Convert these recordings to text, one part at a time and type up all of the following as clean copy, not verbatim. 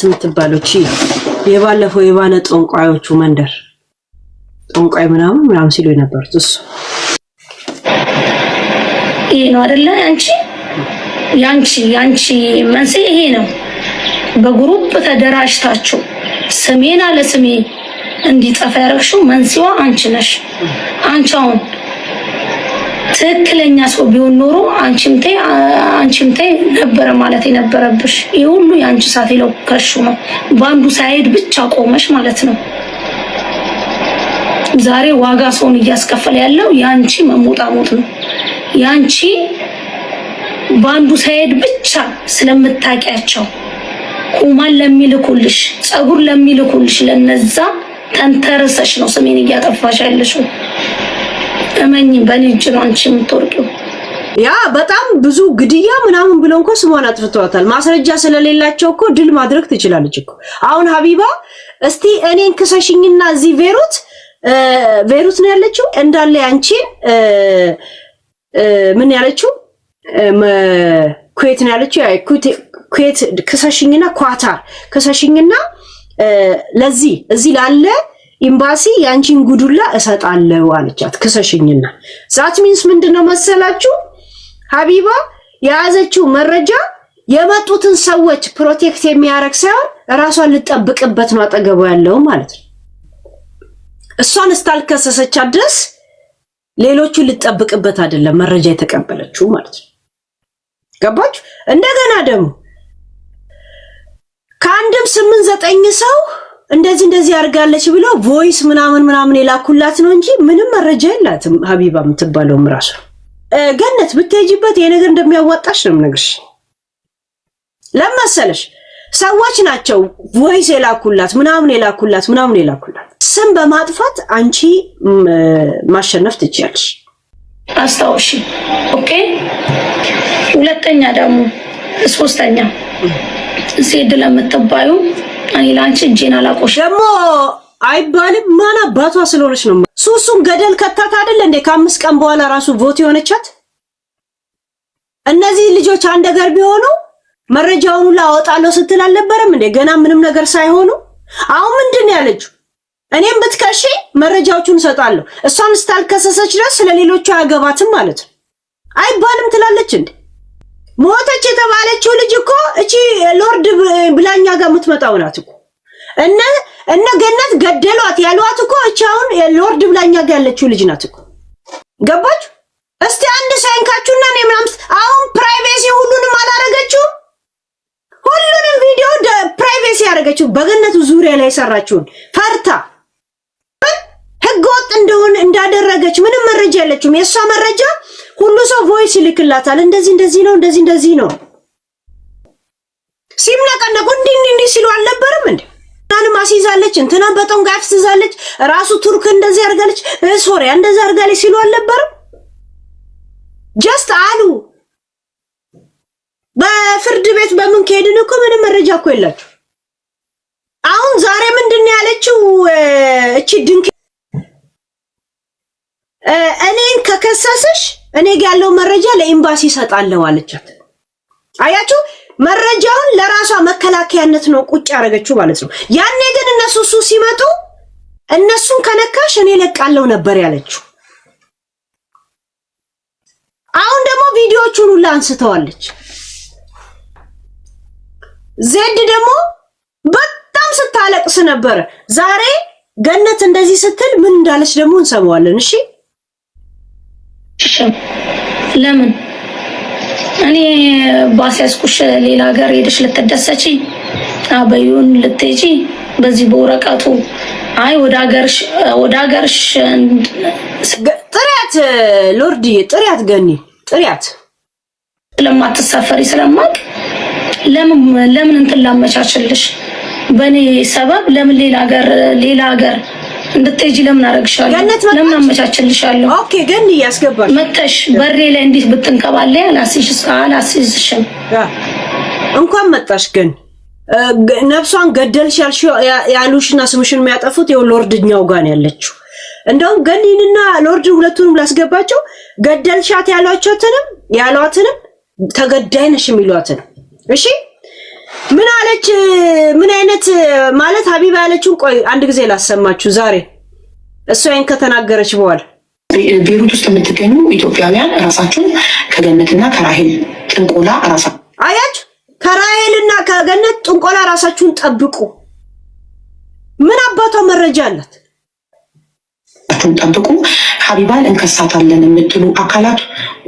የምትባለው እቺ የባለፈው የባነ ጦንቋዮቹ መንደር ጦንቋይ ምናምን ሲሉ የነበሩት እሱ ይሄ ነው አይደለ? ያንቺ መንስኤ ይሄ ነው። በግሩፕ ተደራጅታችሁ ስሜን አለ ስሜ እንዲጠፋ ያረግሽው መንስኤዋ አንቺ ነሽ። አንቺ አሁን ትክክለኛ ሰው ቢሆን ኖሮ አንቺም ተይ ነበር ማለት የነበረብሽ። ይሄ ሁሉ ያንቺ ሳት ይለከሹ ነው። ባንዱ ሳይድ ብቻ ቆመሽ ማለት ነው። ዛሬ ዋጋ ሰውን እያስከፈለ ያለው ያንቺ መሞጣሞት ነው። ያንቺ ባንዱ ሳይድ ብቻ ስለምታቂያቸው ቁማን ለሚልኩልሽ ጸጉር ለሚልኩልሽ ለነዛ ተንተርሰሽ ነው ስሜን እያጠፋሽ ያለሽው። እመኝ በልጅ ነው አንቺ የምትወርቂው። ያ በጣም ብዙ ግድያ ምናምን ብለው እንኳን ስሟን አጥፍተዋታል። ማስረጃ ስለሌላቸው እኮ ድል ማድረግ ትችላለች እኮ። አሁን ሀቢባ እስቲ እኔን ክሰሽኝና እዚህ ቬሩት ነው ያለችው እንዳለ ያንቺን ምን ያለችው ኩዌት ነው ያለችው። ያ ኩዌት ክሰሽኝና ኳታር ክሰሽኝና ለዚህ እዚህ ላለ ኤምባሲ ያንቺን ጉዱላ እሰጣለሁ አለቻት። ክሰሽኝና ዛት ሚንስ ምንድነው መሰላችሁ ሀቢባ የያዘችው መረጃ የመጡትን ሰዎች ፕሮቴክት የሚያረግ ሳይሆን ራሷን ልጠብቅበት ነው አጠገቡ ያለው ማለት ነው። እሷን እስታልከሰሰች ድረስ ሌሎቹ ልጠብቅበት አይደለም መረጃ የተቀበለችው ማለት ነው። ገባችሁ? እንደገና ደግሞ ከአንድም 8-9 ሰው እንደዚህ አርጋለች ብሎ ቮይስ ምናምን የላኩላት ነው እንጂ ምንም መረጃ የላትም። ሀቢባ የምትባለውም ራሱ ገነት ብትሄጂበት ይሄ ነገር እንደሚያዋጣሽ ነው የምነግርሽ። ለማሰለሽ ሰዎች ናቸው ቮይስ የላኩላት ምናምን የላኩላት ስም በማጥፋት አንቺ ማሸነፍ ትችያለሽ። አስታውሺ። ኦኬ። ሁለተኛ ደግሞ ሶስተኛ ሴድ ለምትባዩ እኔ ላንቺ እጄን አላቆሽ ደግሞ አይባልም። ማን አባቷ ስለሆነች ነው ሱሱን ገደል ከተታ አይደል እንዴ? ከ5 ቀን በኋላ ራሱ ቮት የሆነቻት። እነዚህ ልጆች አንድ ነገር ቢሆኑ መረጃውን ሁሉ አወጣለሁ ስትል አልነበረም እንዴ? ገና ምንም ነገር ሳይሆኑ አሁን ምንድን ያለችው? እኔም ብትከሺ መረጃዎቹን ሰጣለሁ። እሷን ስታልከሰሰች ድረስ ስለሌሎቹ አያገባትም ማለት ነው አይባልም ትላለች እንዴ? ሞተች የተባለችው ልጅ እኮ እቺ ሎርድ ብላኛ ጋር የምትመጣው ናት እኮ። እነ ገነት ገደሏት ያሏት እኮ እቺ አሁን ሎርድ ብላኛ ጋር ያለችው ልጅ ናት እኮ። ገባችሁ? እስቲ አንድ ሳይንካችሁና እኔ ምናምን አሁን ፕራይቬሲ ሁሉንም አላረገችው። ሁሉንም ቪዲዮ ፕራይቬሲ ያረገችው በገነቱ ዙሪያ ላይ ሰራችውን ፈርታ ህገወጥ እንደሆነ እንዳደረገች ምንም መረጃ የለችም። የሷ መረጃ ሁሉ ሰው ቮይስ ይልክላታል። እንደዚህ ነው ሲምነቀነቁ እንዲህ ሲሉ አልነበረም እንዴ? እናንም አስይዛለች እንትና በጦንጋ አፍስዛለች ራሱ ቱርክ እንደዚህ አርጋለች ሶሪያ እንደዚህ አርጋለች ሲሉ አልነበረም? ጀስት አሉ በፍርድ ቤት በምን ከሄድን እኮ ምንም መረጃ እኮ የላችሁ። አሁን ዛሬ ምንድን ያለችው እቺ ድንክ እኔን ከከሰሰሽ እኔ ጋር ያለው መረጃ ለኤምባሲ ሰጣለሁ አለቻት። አያችሁ? መረጃውን ለራሷ መከላከያነት ነው ቁጭ ያረገችው ማለት ነው። ያኔ ግን እነሱ ሲመጡ እነሱን ከነካሽ እኔ ለቃለው ነበር ያለችው። አሁን ደግሞ ቪዲዮቹን ሁሉ አንስተዋለች። ዜድ ደግሞ በጣም ስታለቅስ ነበር። ዛሬ ገነት እንደዚህ ስትል ምን እንዳለች ደግሞ እንሰማዋለን። እሺ ለምን እኔ ባሲያስኩሽ ሌላ ሀገር ሄደሽ ልትደሰቺ አበዩን ልትጂ በዚህ በወረቀቱ አይ ወደ ሀገርሽ ጥሪያት ሎርዲ ጥሪያት ገኒ ጥሪያት ለማትሳፈሪ ስለማቅ ለምን እንትን ላመቻችልሽ በኔ ሰበብ ለምን ሌላ ሀገር እንድትሄጂ ለምን አረግሻለሁ? ለምን አመቻችልሻለሁ? ኦኬ ገኒ ያስገባሽ መተሽ በሬ ላይ እንዴት ብትንከባለ አላስይዝሽም። እንኳን መጣሽ ግን ነፍሷን ገደልሽ ያሉሽና ስምሽን የሚያጠፉት የሎርድኛው ጋር ነው ያለችው። እንደውም ገኒንና ሎርድ ሁለቱንም ላስገባቸው ገደልሻት ያሏትንም ተገዳይ ነሽ የሚሏትን። እሺ ምን አለች? ምን ማለት ሀቢባ ያለችውን ቆይ አንድ ጊዜ ላሰማችሁ ዛሬ እሷ ይሄን ከተናገረች በኋላ ቤሩት ውስጥ የምትገኙ ኢትዮጵያውያን ራሳችሁን ከገነትና ከራሄል ጥንቆላ ራሳችሁ አያችሁ፣ ከራሄልና ከገነት ጥንቆላ ራሳችሁን ጠብቁ። ምን አባቷ መረጃ አላት? ጠብቁ። ሀቢባን እንከሳታለን የምትሉ አካላት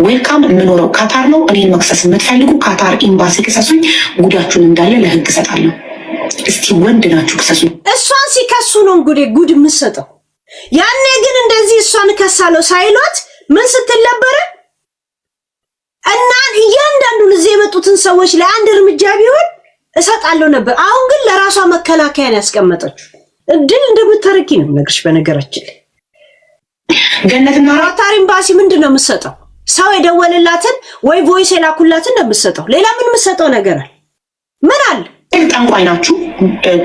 ዌልካም። የምኖረው ካታር ነው። እኔን መክሰስ የምትፈልጉ ካታር ኤምባሲ ክሰሱኝ። ጉዳችሁን እንዳለ ለህግ እሰጣለሁ። እስቲ ወንድ ናችሁ ክሰሱኝ። እሷን ሲከሱ ነው እንግዲህ ጉድ የምትሰጠው። ያኔ ግን እንደዚህ እሷን ከሳለው ሳይሏት ምን ስትል ነበረ? እና እያንዳንዱን እዚህ የመጡትን ሰዎች ላይ አንድ እርምጃ ቢሆን እሰጣለሁ ነበር። አሁን ግን ለራሷ መከላከያን ያስቀመጠችው ድል እንደምታረቂ ነው ነገርሽ። በነገራችን ላይ ገነትና ካታር ኤምባሲ ምንድን ነው የምትሰጠው? ሰው የደወለላትን ወይ ቮይስ የላኩላትን ነው የምትሰጠው። ሌላ ምን የምትሰጠው ነገር አለ? ምን አለ? ጠንቋይ ናችሁ፣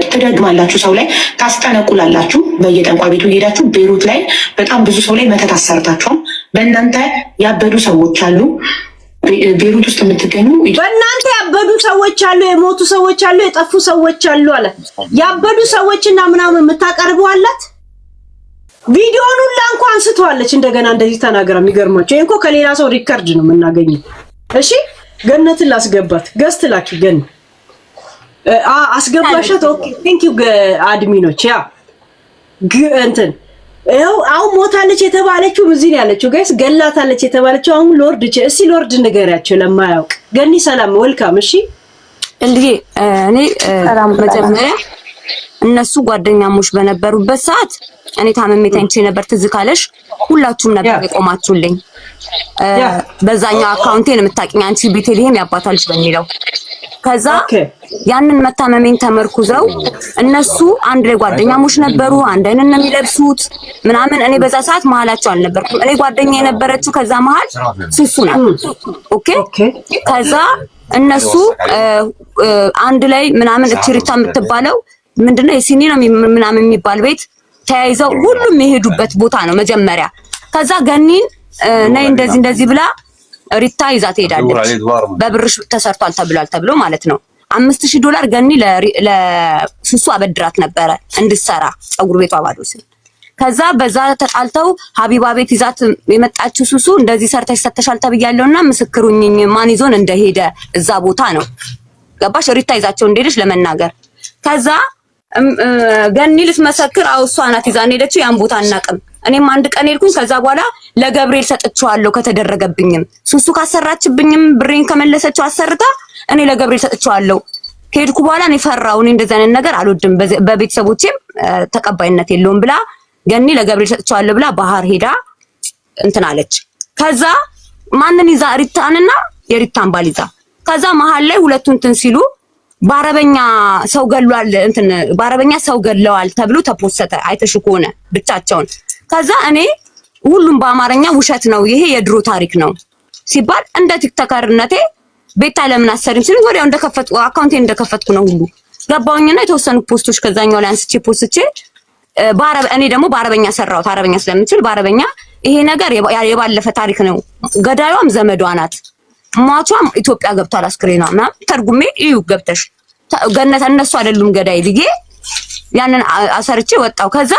ትደግማላችሁ፣ ሰው ላይ ታስጠነቁላላችሁ። በየጠንቋይ ቤቱ እየሄዳችሁ ቤሩት ላይ በጣም ብዙ ሰው ላይ መተት አሰርታችኋል። በእናንተ ያበዱ ሰዎች አሉ። ቤሩት ውስጥ የምትገኙ በእናንተ ያበዱ ሰዎች አሉ፣ የሞቱ ሰዎች አሉ፣ የጠፉ ሰዎች አሉ አለ። ያበዱ ሰዎችና ምናምን የምታቀርበው አላት። ቪዲዮውን ሁላ እንኳን አንስተዋለች። እንደገና እንደዚህ ተናገረ። የሚገርማቸው ይሄን እኮ ከሌላ ሰው ሪከርድ ነው የምናገኘው። እሺ ገነትን ላስገባት። ገስት ላኪ ገነት አስገባሻት። ኦኬ ቴንክ ዩ አድሚኖች። ያ እንትን ይኸው አሁን ሞታለች የተባለችው እዚህ ነው ያለችው። ጋይስ ገላታለች የተባለችው አሁን ሎርድ እስቲ ሎርድ ንገሪያቸው ለማያውቅ። ገኒ ሰላም ወልካም። እሺ እንዴ እኔ መጀመሪያ እነሱ ጓደኛሞች በነበሩበት ሰዓት እኔ ታመሜ ተኝቼ ነበር። ትዝ ካለሽ ሁላችሁም ነበር የቆማችሁልኝ። በዛኛው አካውንቴን የምታውቂኝ አንቺ ቤተልሔም ያባታልሽ በሚለው ከዛ ያንን መታመሜን ተመርኩዘው እነሱ አንድ ላይ ጓደኛሞች ነበሩ። አንድ አይነት ነው የሚለብሱት ምናምን። እኔ በዛ ሰዓት መሀላቸው አልነበርኩም። እኔ ጓደኛ የነበረችው ከዛ መሀል ሱሱ ናት። ኦኬ ከዛ እነሱ አንድ ላይ ምናምን እችሪታ የምትባለው ምንድነው የሲኒ ነው ምናምን የሚባል ቤት ተያይዘው ሁሉም የሄዱበት ቦታ ነው መጀመሪያ። ከዛ ገኒን ነይ እንደዚህ ብላ ሪታ ይዛ ትሄዳለች። በብርሽ ተሰርቷል ተብሎ ማለት ነው። $5000 ገኒ ለሱሱ አበድራት ነበረ እንድትሰራ ፀጉር ቤቷ ባዶ ሲል። ከዛ በዛ ተጣልተው ሀቢባ ቤት ይዛት የመጣችው ሱሱ እንደዚህ ሰርተሽ ሰተሻል ተብያለሁና ምስክሩኝኝ ማን ይዞን እንደሄደ እዛ ቦታ ነው ገባሽ? ሪታ ይዛቸው እንደሄደች ለመናገር ከዛ ገኒ ልትመሰክር እሷ ናት ይዛን ሄደችው። ያን ቦታ አናውቅም። እኔም አንድ ቀን ሄድኩኝ። ከዛ በኋላ ለገብርኤል ሰጥቼዋለሁ ከተደረገብኝም ሱሱ ካሰራችብኝም ብሬን ከመለሰችው አሰርታ እኔ ለገብርኤል ሰጥቼዋለሁ። ከሄድኩ በኋላ እኔ ፈራው። እኔ እንደዛ አይነት ነገር አልወድም፣ በቤተሰቦቼም ተቀባይነት የለውም ብላ ገኒ ለገብርኤል ሰጥቼዋለሁ ብላ ባህር ሄዳ እንትን አለች። ከዛ ማንን ይዛ? ሪታንና የሪታን ባል ይዛ። ከዛ መሀል ላይ ሁለቱ እንትን ሲሉ በአረበኛ ሰው ገሏል እንትን በአረበኛ ሰው ገለዋል ተብሎ ተፖሰተ። አይተሽ ከሆነ ብቻቸውን። ከዛ እኔ ሁሉም በአማርኛ ውሸት ነው ይሄ የድሮ ታሪክ ነው ሲባል እንደ ቲክቶከርነቴ ቤታ ለምን አሰሪም ሲሉ ወዲያው እንደከፈትኩ አካውንቴን እንደከፈትኩ ነው ሁሉ ገባውኝና የተወሰኑ ፖስቶች ከዛኛው ላይ አንስቼ ፖስትቼ እኔ ደግሞ በአረበኛ ሰራሁት። አረበኛ ስለምችል በአረበኛ ይሄ ነገር የባለፈ ታሪክ ነው፣ ገዳዩም ዘመዷ ናት፣ ሟቿም ኢትዮጵያ ገብቷል አስክሬኗ ምናምን ተርጉሜ እዩ ገብተሽ ገነት እነሱ አይደሉም ገዳይ ብዬ ያንን አሰርቼ ወጣው። ከዛ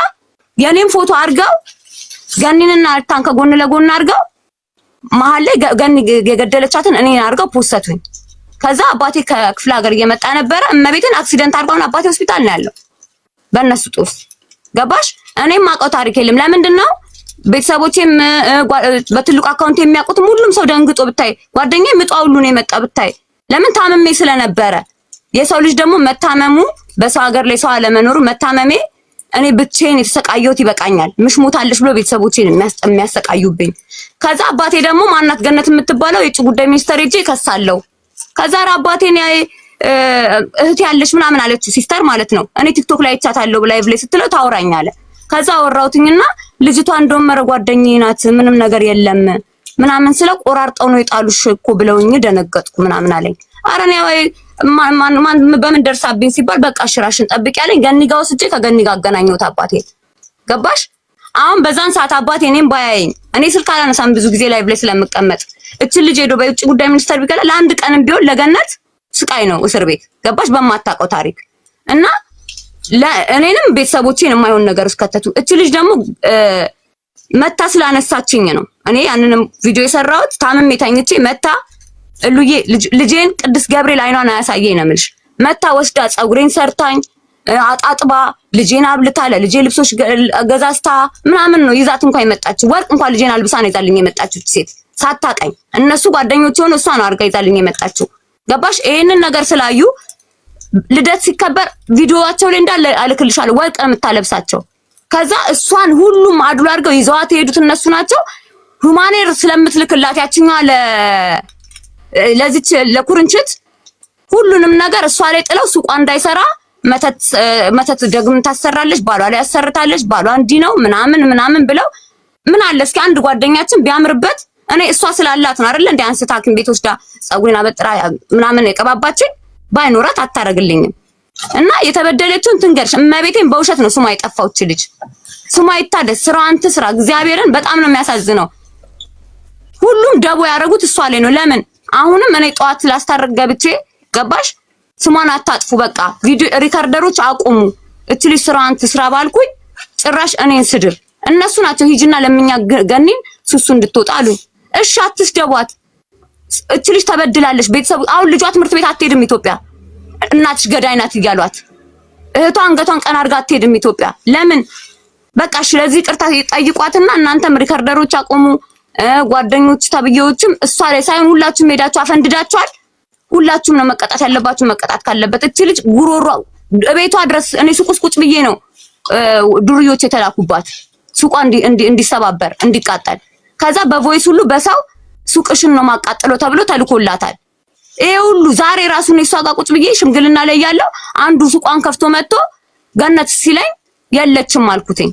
የኔም ፎቶ አድርገው ገኒንና ሪታን ከጎን ለጎን አድርገው መሀል ላይ ገኒ የገደለቻትን እኔን አድርገው ፖስተቱኝ። ከዛ አባቴ ከክፍለ ሀገር እየመጣ ነበረ። እመቤትን አክሲደንት አድርገውን አባቴ ሆስፒታል ነው ያለው በእነሱ ጦስ ገባሽ? እኔም ማውቀው ታሪክ የለም። ለምንድን ነው ቤተሰቦቼም በትልቁ አካውንት የሚያውቁት ሁሉም ሰው ደንግጦ ብታይ ጓደኛዬ ምጧ ሁሉ ነው የመጣ ብታይ። ለምን ታመሜ ስለነበረ። የሰው ልጅ ደግሞ መታመሙ በሰው ሀገር ላይ ሰው አለመኖሩ መታመሜ እኔ ብቻዬን የተሰቃየሁት ይበቃኛል። ምሽሞታለሽ ብሎ ቤተሰቦቼን የሚያሰቃዩብኝ። ከዛ አባቴ ደግሞ ማናት ገነት የምትባለው የውጭ ጉዳይ ሚኒስተር ሄጄ ከሳለው። ከዛ አባቴን እህት ያለሽ ምናምን አለችው፣ ሲስተር ማለት ነው። እኔ ቲክቶክ ላይ አይቻታለሁ ላይቭ ላይ ስትለው ታወራኛለ። ከዛ አወራሁትኝና ልጅቷ እንደውም መረ ጓደኛዬ ናት ምንም ነገር የለም ምናምን ስለ ቆራርጠው ነው የጣሉሽ እኮ ብለውኝ ደነገጥኩ ምናምን አለኝ። ኧረ እኔ ማን በምን ደርሳብኝ ሲባል በቃ ሽራሽን ጠብቂ ያለኝ። ገኒ ጋር ወስጄ ከገኒ ጋር አገናኘሁት አባቴ ገባሽ? አሁን በዛን ሰዓት አባቴ እኔም ባያየኝ እኔ ስልክ አላነሳም ብዙ ጊዜ ላይቭ ላይ ስለምቀመጥ እቺ ልጅ ሄዶ በውጭ ጉዳይ ሚኒስተር ቢከለ ለአንድ ቀንም ቢሆን ለገነት ስቃይ ነው እስር ቤት ገባሽ? በማታውቀው ታሪክ እና እኔንም ቤተሰቦቼን የማይሆን ነገር ውስጥ ከተቱ። እቺ ልጅ ደግሞ መታ ስላነሳችኝ ነው እኔ ያንንም ቪዲዮ የሰራሁት። ታምሜ ተኝቼ መታ እሉዬ ልጄን ቅዱስ ገብርኤል አይኗን አያሳየኝ ነው የምልሽ። መታ ወስዳ ፀጉሬን ሰርታኝ አጣጥባ ልጄን አብልታ ለልጄ ልብሶች ገዛዝታ ምናምን ነው ይዛት እንኳን የመጣችው። ወርቅ እንኳን ልጄን አልብሳ ነው ይዛልኝ የመጣችው ሴት ሳታቀኝ። እነሱ ጓደኞች ሆነው እሷ ነው አርጋ ይዛልኝ የመጣችው። ገባሽ? ይሄንን ነገር ስላዩ ልደት ሲከበር ቪዲዮዋቸው ላይ እንዳለ አልክልሻለሁ። ወርቅ ነው የምታለብሳቸው። ከዛ እሷን ሁሉም አድሎ አድርገው ይዘዋት የሄዱት እነሱ ናቸው። ሁማኔር ስለምትልክላት ያችኛዋ ለዚች ለኩርንችት ሁሉንም ነገር እሷ ላይ ጥለው ሱቋ እንዳይሰራ መተት ደግም ታሰራለች። ባሏ ላይ ያሰርታለች። ባሏ እንዲህ ነው ምናምን ብለው ምን አለ እስኪ አንድ ጓደኛችን ቢያምርበት እኔ እሷ ስላላት ነው አይደል እንደ አንስታ ሐኪም ቤት ወስዳ ፀጉሬን አበጥራ ምናምን የቀባባችን ባይኖራት አታረግልኝም። እና የተበደለችውን ትንገርሽ። እመቤቴን በውሸት ነው ስሟ የጠፋውች ልጅ። ስሟ ይታደስ፣ ስራዋን ትስራ። እግዚአብሔርን በጣም ነው የሚያሳዝነው። ሁሉም ደቦ ያደረጉት እሷ ላይ ነው። ለምን አሁንም እኔ ጠዋት ላስታርቅ ገብቼ ገባሽ? ስሟን አታጥፉ፣ በቃ ቪዲዮ ሪካርደሮች አቁሙ፣ እቺ ልጅ ስራዋን ትስራ ባልኩኝ ጭራሽ እኔን ስድር። እነሱ ናቸው ሂጂና ለምኛ ገኒን ሱሱ እንድትወጣ አሉኝ። እሺ አትስደቧት፣ እቺ ልጅ ተበድላለች። ቤተሰቡ አሁን ልጇ ትምህርት ቤት አትሄድም ኢትዮጵያ፣ እናትሽ ገዳይ ናት እያሏት። እህቷ አንገቷን ቀና አድርጋ አትሄድም ኢትዮጵያ። ለምን? በቃ ስለዚህ ቅርታ ጠይቋትና እናንተም ሪካርደሮች አቆሙ። ጓደኞች ተብዬዎችም እሷ ላይ ሳይሆን ሁላችሁም ሄዳችሁ አፈንድዳችኋል። ሁላችሁም ነው መቀጣት ያለባችሁ፣ መቀጣት ካለበት። እቺ ልጅ ጉሮሮ ቤቷ ድረስ እኔ ሱቁስ ቁጭ ብዬ ነው ዱርዮች የተላኩባት ሱቋ እንዲሰባበር እንዲቃጠል። ከዛ በቮይስ ሁሉ በሰው ሱቅሽን ነው ማቃጠለው ተብሎ ተልኮላታል። ይሄ ሁሉ ዛሬ ራሱ ነው እሷ ጋር ቁጭ ብዬ ሽምግልና ላይ ያለው አንዱ ሱቋን ከፍቶ መጥቶ ገነት ሲለኝ የለችም አልኩትኝ።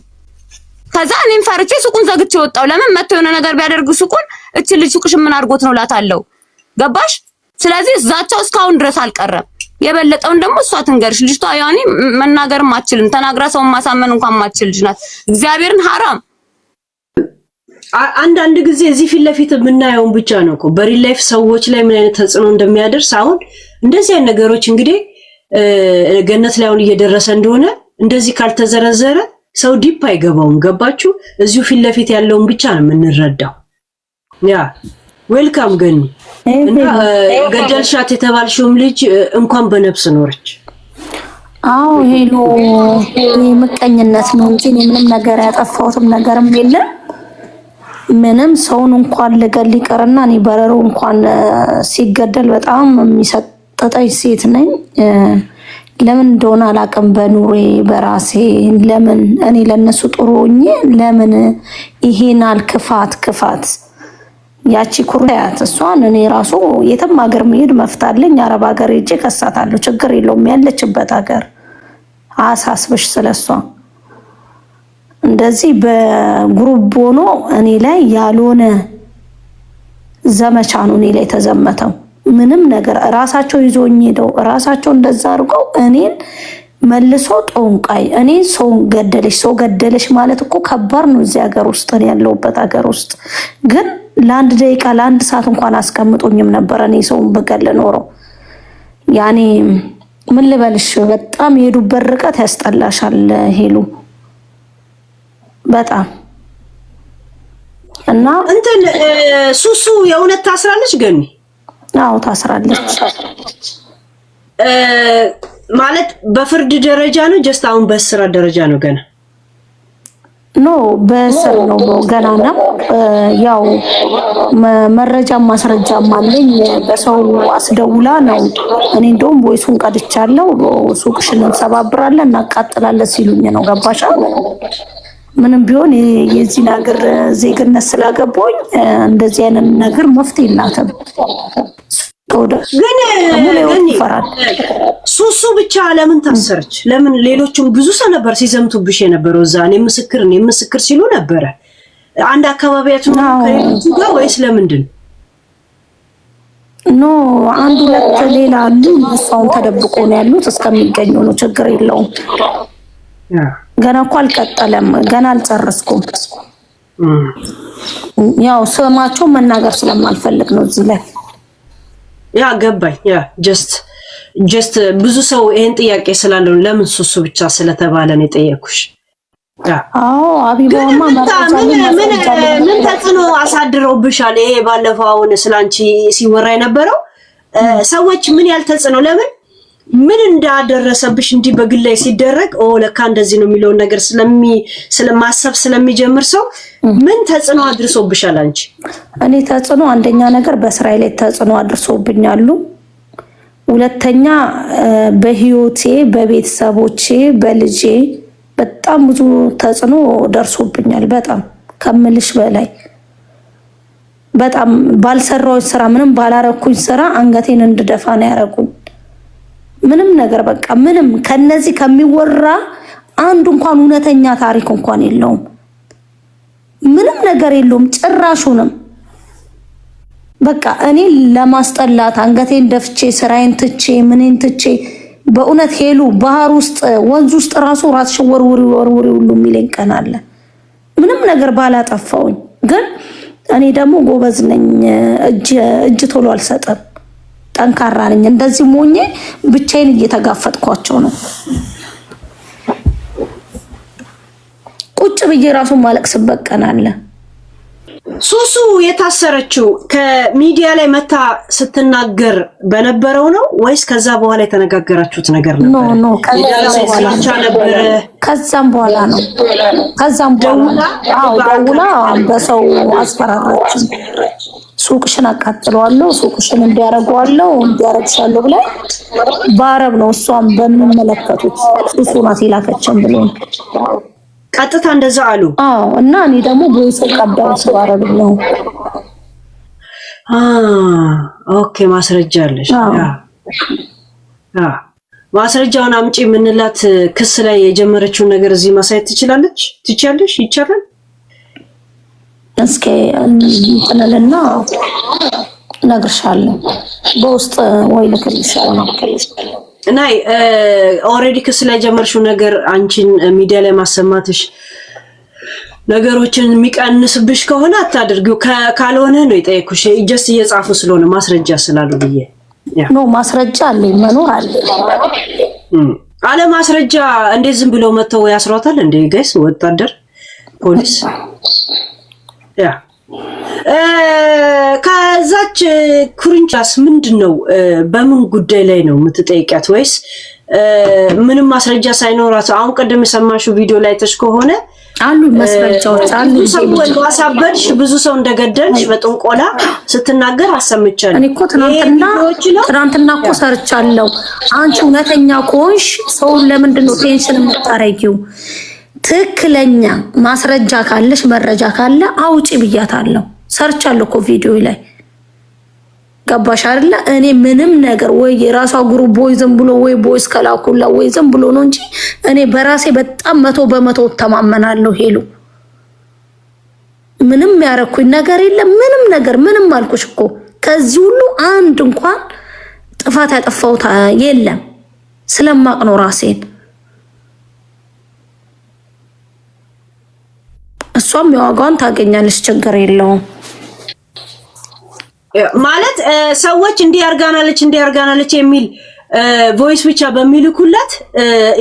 ከዛ እኔም ፈርቼ ሱቁን ዘግቼ ወጣው። ለምን መጥቶ የሆነ ነገር ቢያደርግ ሱቁን እቺ ልጅ ሱቅሽን ምን አድርጎት ነው ላታለው። ገባሽ? ስለዚህ እዛቸው እስካሁን ድረስ አልቀረም። የበለጠውን ደግሞ እሷ ትንገርሽ። ልጅቷ ያኔ መናገርም አትችልም። ተናግራ ሰው ማሳመን እንኳን ማትችል ልጅ ናት። እግዚአብሔርን ሐራም አንዳንድ ጊዜ እዚህ ፊት ለፊት የምናየውን ብቻ ነው እኮ በሪል ላይፍ ሰዎች ላይ ምን አይነት ተጽዕኖ እንደሚያደርስ። አሁን እንደዚህ አይነት ነገሮች እንግዲህ ገነት ላይ አሁን እየደረሰ እንደሆነ እንደዚህ ካልተዘረዘረ ሰው ዲፕ አይገባውም። ገባችሁ? እዚሁ ፊት ለፊት ያለውን ብቻ ነው የምንረዳው። ያ ዌልካም ገኒ እና ገደልሻት የተባልሽውም ልጅ እንኳን በነፍስ ኖረች። አዎ ሄሎ፣ ምቀኝነት ነው እንጂ ምንም ነገር ያጠፋሁትም ነገርም የለም። ምንም ሰውን እንኳን ልገል ይቀርና እኔ በረሮ እንኳን ሲገደል በጣም የሚሰጠጠኝ ሴት ነኝ። ለምን እንደሆነ አላውቅም። በኑሬ በራሴ ለምን እኔ ለነሱ ጥሩ ሆኜ ለምን ይሄን ክፋት ያቺ ኩሪያት እሷን እኔ ራሱ የትም ሀገር መሄድ መፍታለኝ። አረብ ሀገር ሄጄ ከሳታለሁ። ችግር የለውም ያለችበት ሀገር አሳስበሽ ስለሷ። እንደዚህ በግሩፕ ሆኖ እኔ ላይ ያልሆነ ዘመቻ ነው እኔ ላይ ተዘመተው። ምንም ነገር ራሳቸው ይዞኝ ሄደው ራሳቸው እንደዛ አድርገው እኔን መልሶ ጦንቃይ። እኔ ሰው ገደለሽ ማለት እኮ ከባድ ነው እዚህ ሀገር ውስጥ እኔ ያለሁበት ሀገር ውስጥ። ግን ለአንድ ደቂቃ ለአንድ ሰዓት እንኳን አስቀምጦኝም ነበር እኔ ሰውን በገለ ኖረው። ያኔ ምን ልበልሽ በጣም የሄዱበት ርቀት ያስጠላሻል ሄሉ በጣም። እና እንትን ሱሱ የእውነት ታስራለች ገኒ? አዎ ታስራለች። ማለት በፍርድ ደረጃ ነው ጀስት አሁን በእስራት ደረጃ ነው ገና? ኖ በእስር ነው ገና ነው። ያው መረጃም ማስረጃም አለኝ። በሰው አስደውላ ነው። እኔ እንደውም ቮይሱን ቀድቻለሁ። ሱቅሽን እንሰባብራለን እናቃጥላለን ሲሉኝ ነው። ገባሻ? ምንም ቢሆን የዚህ ነገር ዜግነት ስላገባኝ እንደዚህ አይነት ነገር መፍትሄ የላትም። ግን ሱሱ ብቻ ለምን ታሰረች? ለምን ሌሎቹም ብዙ ሰው ነበር ሲዘምቱብሽ የነበረው እዛ እኔ ምስክር ሲሉ ነበረ። አንድ አካባቢያችሁ ከሌሎቹ ጋር ወይስ ለምንድን ኖ? አንድ ሁለት ሌላ አሉ። እሷን ተደብቆ ነው ያሉት እስከሚገኙ ነው። ችግር የለውም። ገና እኮ አልቀጠለም። ገና አልጨረስኩም። ያው ስማቸው መናገር ስለማልፈልግ ነው እዚህ ላይ። ያ ገባኝ። ያ ጀስት ጀስት ብዙ ሰው ይሄን ጥያቄ ስላለው ለምን ሱሱ ብቻ ስለተባለ ነው የጠየኩሽ። አዎ አቢባማ ምን ተጽዕኖ አሳድረውብሻል? ይሄ ባለፈው አሁን ስላንቺ ሲወራ የነበረው ሰዎች ምን ያልተጽዕኖ ለምን ምን እንዳደረሰብሽ እንዲህ በግላይ ሲደረግ ለካ እንደዚህ ነው የሚለው ነገር ስለማሰብ ስለሚጀምር ሰው ምን ተጽዕኖ አድርሶብሻል አንቺ? እኔ ተጽዕኖ አንደኛ ነገር በእስራኤል ላይ ተጽዕኖ አድርሶብኛሉ። ሁለተኛ በህይወቴ፣ በቤተሰቦቼ፣ በልጄ በጣም ብዙ ተጽዕኖ ደርሶብኛል። በጣም ከምልሽ በላይ በጣም ባልሰራው ስራ ምንም ባላረኩኝ ስራ አንገቴን እንድደፋ ነው ያደረጉኝ። ምንም ነገር በቃ ምንም ከነዚህ ከሚወራ አንድ እንኳን እውነተኛ ታሪክ እንኳን የለውም። ምንም ነገር የለውም ጭራሹንም። በቃ እኔ ለማስጠላት አንገቴን ደፍቼ ስራዬን ትቼ ምንን ትቼ በእውነት ሄሉ ባህር ውስጥ ወንዝ ውስጥ ራስሽ ወርውሪ ሁሉ የሚለኝ ቀን አለ። ምንም ነገር ባላጠፋውኝ ግን እኔ ደግሞ ጎበዝ ነኝ፣ እጅ ቶሎ አልሰጥም፣ ጠንካራ ነኝ። እንደዚህ ሞኜ ብቻዬን እየተጋፈጥኳቸው ነው። ቁጭ ብዬ ራሱን ማለቅስበት ቀን አለ። ሱሱ የታሰረችው ከሚዲያ ላይ መታ ስትናገር በነበረው ነው ወይስ ከዛ በኋላ የተነጋገራችሁት ነገር ነበር? ኖ ከዛም በኋላ ነው። ከዛም በኋላ ደውላ በሰው አስፈራራችን። ሱቅሽን አቃጥለዋለሁ፣ ሱቅሽን እንዲያረጋዋለሁ፣ እንዲያረግሻለሁ ብላ በአረብ ነው እሷም በሚመለከቱት ሱሱ ናት የላከችን ብሎ ቀጥታ እንደዛ አሉ። እና እኔ ደግሞ ቦይስ ቀዳው ሰባረብ ነው። ኦኬ ማስረጃ አለሽ? ማስረጃውን አምጪ ምንላት ክስ ላይ የጀመረችውን ነገር እዚህ ማሳየት ትችላለች? ትችያለሽ? ይቻላል? እስኪ እንጥነልና ነግርሻለሁ በውስጥ ወይ ልክልሻለሁ። ናይ ኦሬዲ ክስ ላይ ጀመርሽው ነገር አንቺን ሚዲያ ላይ ማሰማትሽ ነገሮችን የሚቀንስብሽ ከሆነ አታድርጊው፣ ካልሆነ ነው የጠየኩሽ። ጀስት እየጻፉ ስለሆነ ማስረጃ ስላሉ ብዬ ነው። ማስረጃ አለኝ፣ መኖር አለ። አለ ማስረጃ እንዴት ዝም ብለው መተው ያስሯታል እንዴ? ጋይስ ወታደር ፖሊስ ከዛች ኩርንቻስ ምንድነው? በምን ጉዳይ ላይ ነው የምትጠይቂያት? ወይስ ምንም ማስረጃ ሳይኖራት? አሁን ቀደም የሰማሽው ቪዲዮ ላይ ተሽ ከሆነ አሉ ማስረጃዎች አሉ። ሰዎች ዋሳበድሽ ብዙ ሰው እንደገደልሽ በጥንቆላ ስትናገር አሰምቻለሁ። እኔ እኮ ትናንትና እኮ ሰርቻለሁ። አንቺ እውነተኛ ከሆንሽ ሰው ለምንድን ነው ቴንሽን የምታረጊው? ትክክለኛ ማስረጃ ካለሽ መረጃ ካለ አውጪ ብያታለሁ። ሰርቻለሁ እኮ ቪዲዮ ላይ ገባሽ አይደለ? እኔ ምንም ነገር ወይ የራሷ ግሩፕ ቦይ ዝም ብሎ ወይ ቦይስ ከላኩላ ወይ ዝም ብሎ ነው እንጂ እኔ በራሴ በጣም 100% ተማመናለሁ። ሄሉ ምንም ያረኩኝ ነገር የለም። ምንም ነገር ምንም አልኩሽ እኮ ከዚህ ሁሉ አንድ እንኳን ጥፋት ያጠፋሁት የለም። ስለማቅ ነው ራሴን። እሷም የዋጋውን ታገኛለች፣ ችግር የለውም። ማለት ሰዎች እንዲያርጋናለች የሚል ቮይስ ብቻ በሚልኩላት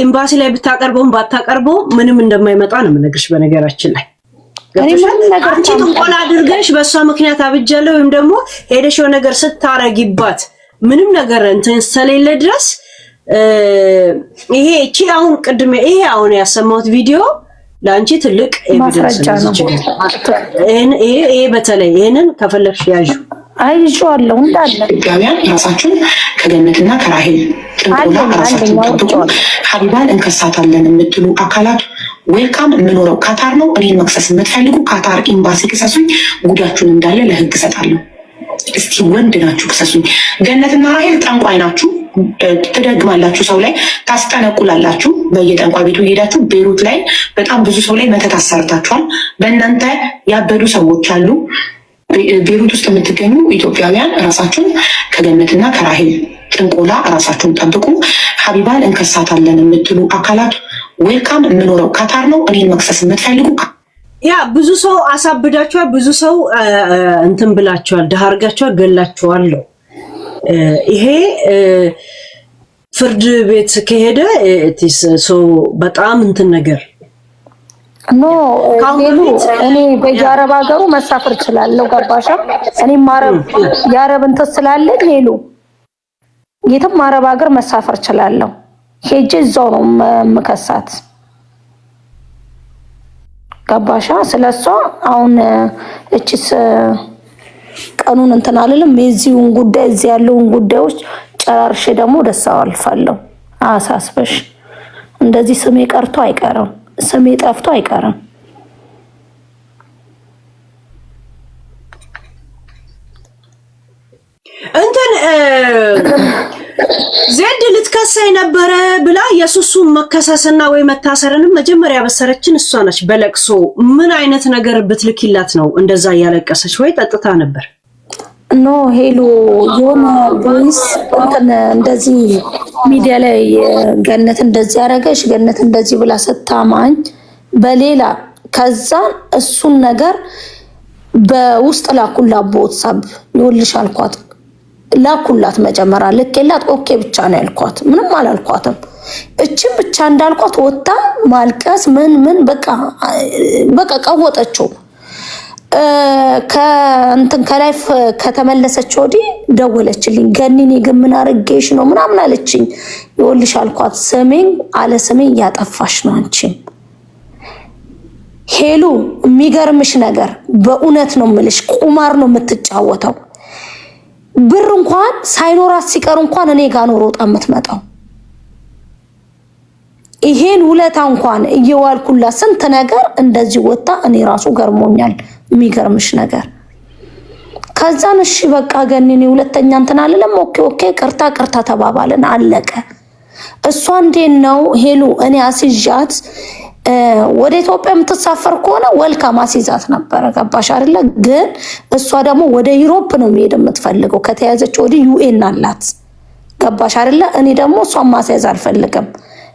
ኤምባሲ ላይ ብታቀርበውም ባታቀርበው ምንም እንደማይመጣ ነው የምነግርሽ። በነገራችን ላይ አንቺ ጥንቆላ አድርገሽ በእሷ ምክንያት አብጃለሁ ወይም ደግሞ ሄደሽ ነገር ስታረጊባት ምንም ነገር እንትን ስለሌለ ድረስ ይሄ እቺ አሁን ቅድም ይሄ አሁን ያሰማሁት ቪዲዮ ለአንቺ ትልቅ ኤቪደንስ ነው። ይሄ በተለይ ይሄንን ከፈለግሽ ያዡ አይዤዋለሁ እንዳለ ኢትዮጵያውያን ራሳችሁን ከገነትና ከራሄል ጥንቆላ ራሳችሁን ጠብቁ። ሀቢባን እንከሳታለን የምትሉ አካላት ዌልካም። የምኖረው ካታር ነው። እኔን መክሰስ የምትፈልጉ ካታር ኤምባሲ ክሰሱኝ። ጉዳችሁን እንዳለ ለህግ እሰጣለሁ። እስቲ ወንድ ናችሁ ክሰሱኝ። ገነትና ራሄል ጠንቋይ ናችሁ፣ ትደግማላችሁ፣ ሰው ላይ ታስጠነቁላላችሁ። በየጠንቋይ ቤቱ ሄዳችሁ ቤሩት ላይ በጣም ብዙ ሰው ላይ መተት አሰርታችኋል። በእናንተ ያበዱ ሰዎች አሉ። ቤሩት ውስጥ የምትገኙ ኢትዮጵያውያን ራሳችሁን ከገነትና ከራሄል ጥንቆላ ራሳችሁን ጠብቁ። ሀቢባን እንከሳታለን የምትሉ አካላት ዌልካም። የምኖረው ካታር ነው። እኔን መክሰስ የምትፈልጉ ያ ብዙ ሰው አሳብዳችኋል፣ ብዙ ሰው እንትን ብላችኋል፣ ደሃ አድርጋችኋል፣ ገላችኋል። ይሄ ፍርድ ቤት ከሄደ እቲስ ሶ በጣም እንትን ነገር ኖ ሌሉ እኔ በየአረብ ሀገሩ መሳፈር እችላለሁ። ገባሻ? እኔም አረብ የአረብ እንትን ስላለኝ ሌሉ የትም አረብ ሀገር መሳፈር እችላለሁ። ሄጄ እዛው ነው መከሳት። ገባሻ? ስለሷ አሁን እቺስ ቀኑን እንትን አልልም። የዚሁን ጉዳይ እዚህ ያለውን ጉዳዮች ጨራርሼ ደግሞ ደሳው አልፋለሁ። አሳስበሽ እንደዚህ ስሜ ቀርቶ አይቀርም፣ ስሜ ጠፍቶ አይቀርም። እንትን ዜድ ልትከሰኝ ነበረ ብላ የሱሱ መከሰስና ወይ መታሰርንም መጀመሪያ ያበሰረችን እሷ ነች። በለቅሶ ምን አይነት ነገር ብትልኪላት ነው እንደዛ እያለቀሰች? ወይ ጠጥታ ነበር? ኖ ሄሎ የሆነ ቦይስ እንትን እንደዚህ ሚዲያ ላይ ገነት እንደዚህ ያደረገች ገነት እንደዚህ ብላ ስታማኝ በሌላ ከዛ እሱን ነገር በውስጥ ላኩላት በWhatsApp ይወልሽ አልኳት። ላኩላት መጀመሪያ ልኬላት ኦኬ ብቻ ነው ያልኳት፣ ምንም አላልኳትም። እቺን ብቻ እንዳልኳት ወጣ ማልቀስ ምን በቃ ቀወጠችው። ከእንትን ከላይፍ ከተመለሰች ወዲህ ደወለችልኝ። ገኒኔ ግን ምን አርጌሽ ነው ምናምን አለችኝ። ይወልሽ አልኳት ስሜን አለ ስሜን እያጠፋሽ ነው አንቺም ሄሉ። የሚገርምሽ ነገር በእውነት ነው የምልሽ፣ ቁማር ነው የምትጫወተው። ብር እንኳን ሳይኖራት ሲቀር እንኳን እኔ ጋር ነው ሮጣ የምትመጣው። ይሄን ውለታ እንኳን እየዋልኩላት ስንት ነገር እንደዚህ ወጣ። እኔ ራሱ ገርሞኛል። የሚገርምሽ ነገር ከዛን እሺ በቃ ገኒኔ ሁለተኛ እንትን አልለም። ኦኬ ቅርታ ተባባልን፣ አለቀ። እሷ እንዴት ነው ሄሉ እኔ አስይዣት ወደ ኢትዮጵያ የምትሳፈር ከሆነ ወልካም አስይዛት ነበር። ገባሽ አይደለ? ግን እሷ ደግሞ ወደ ዩሮፕ ነው መሄድ የምትፈልገው። ከተያዘች ወደ ዩኤን አላት። ገባሽ አይደለ? እኔ ደግሞ እሷን ማስያዝ አልፈልግም።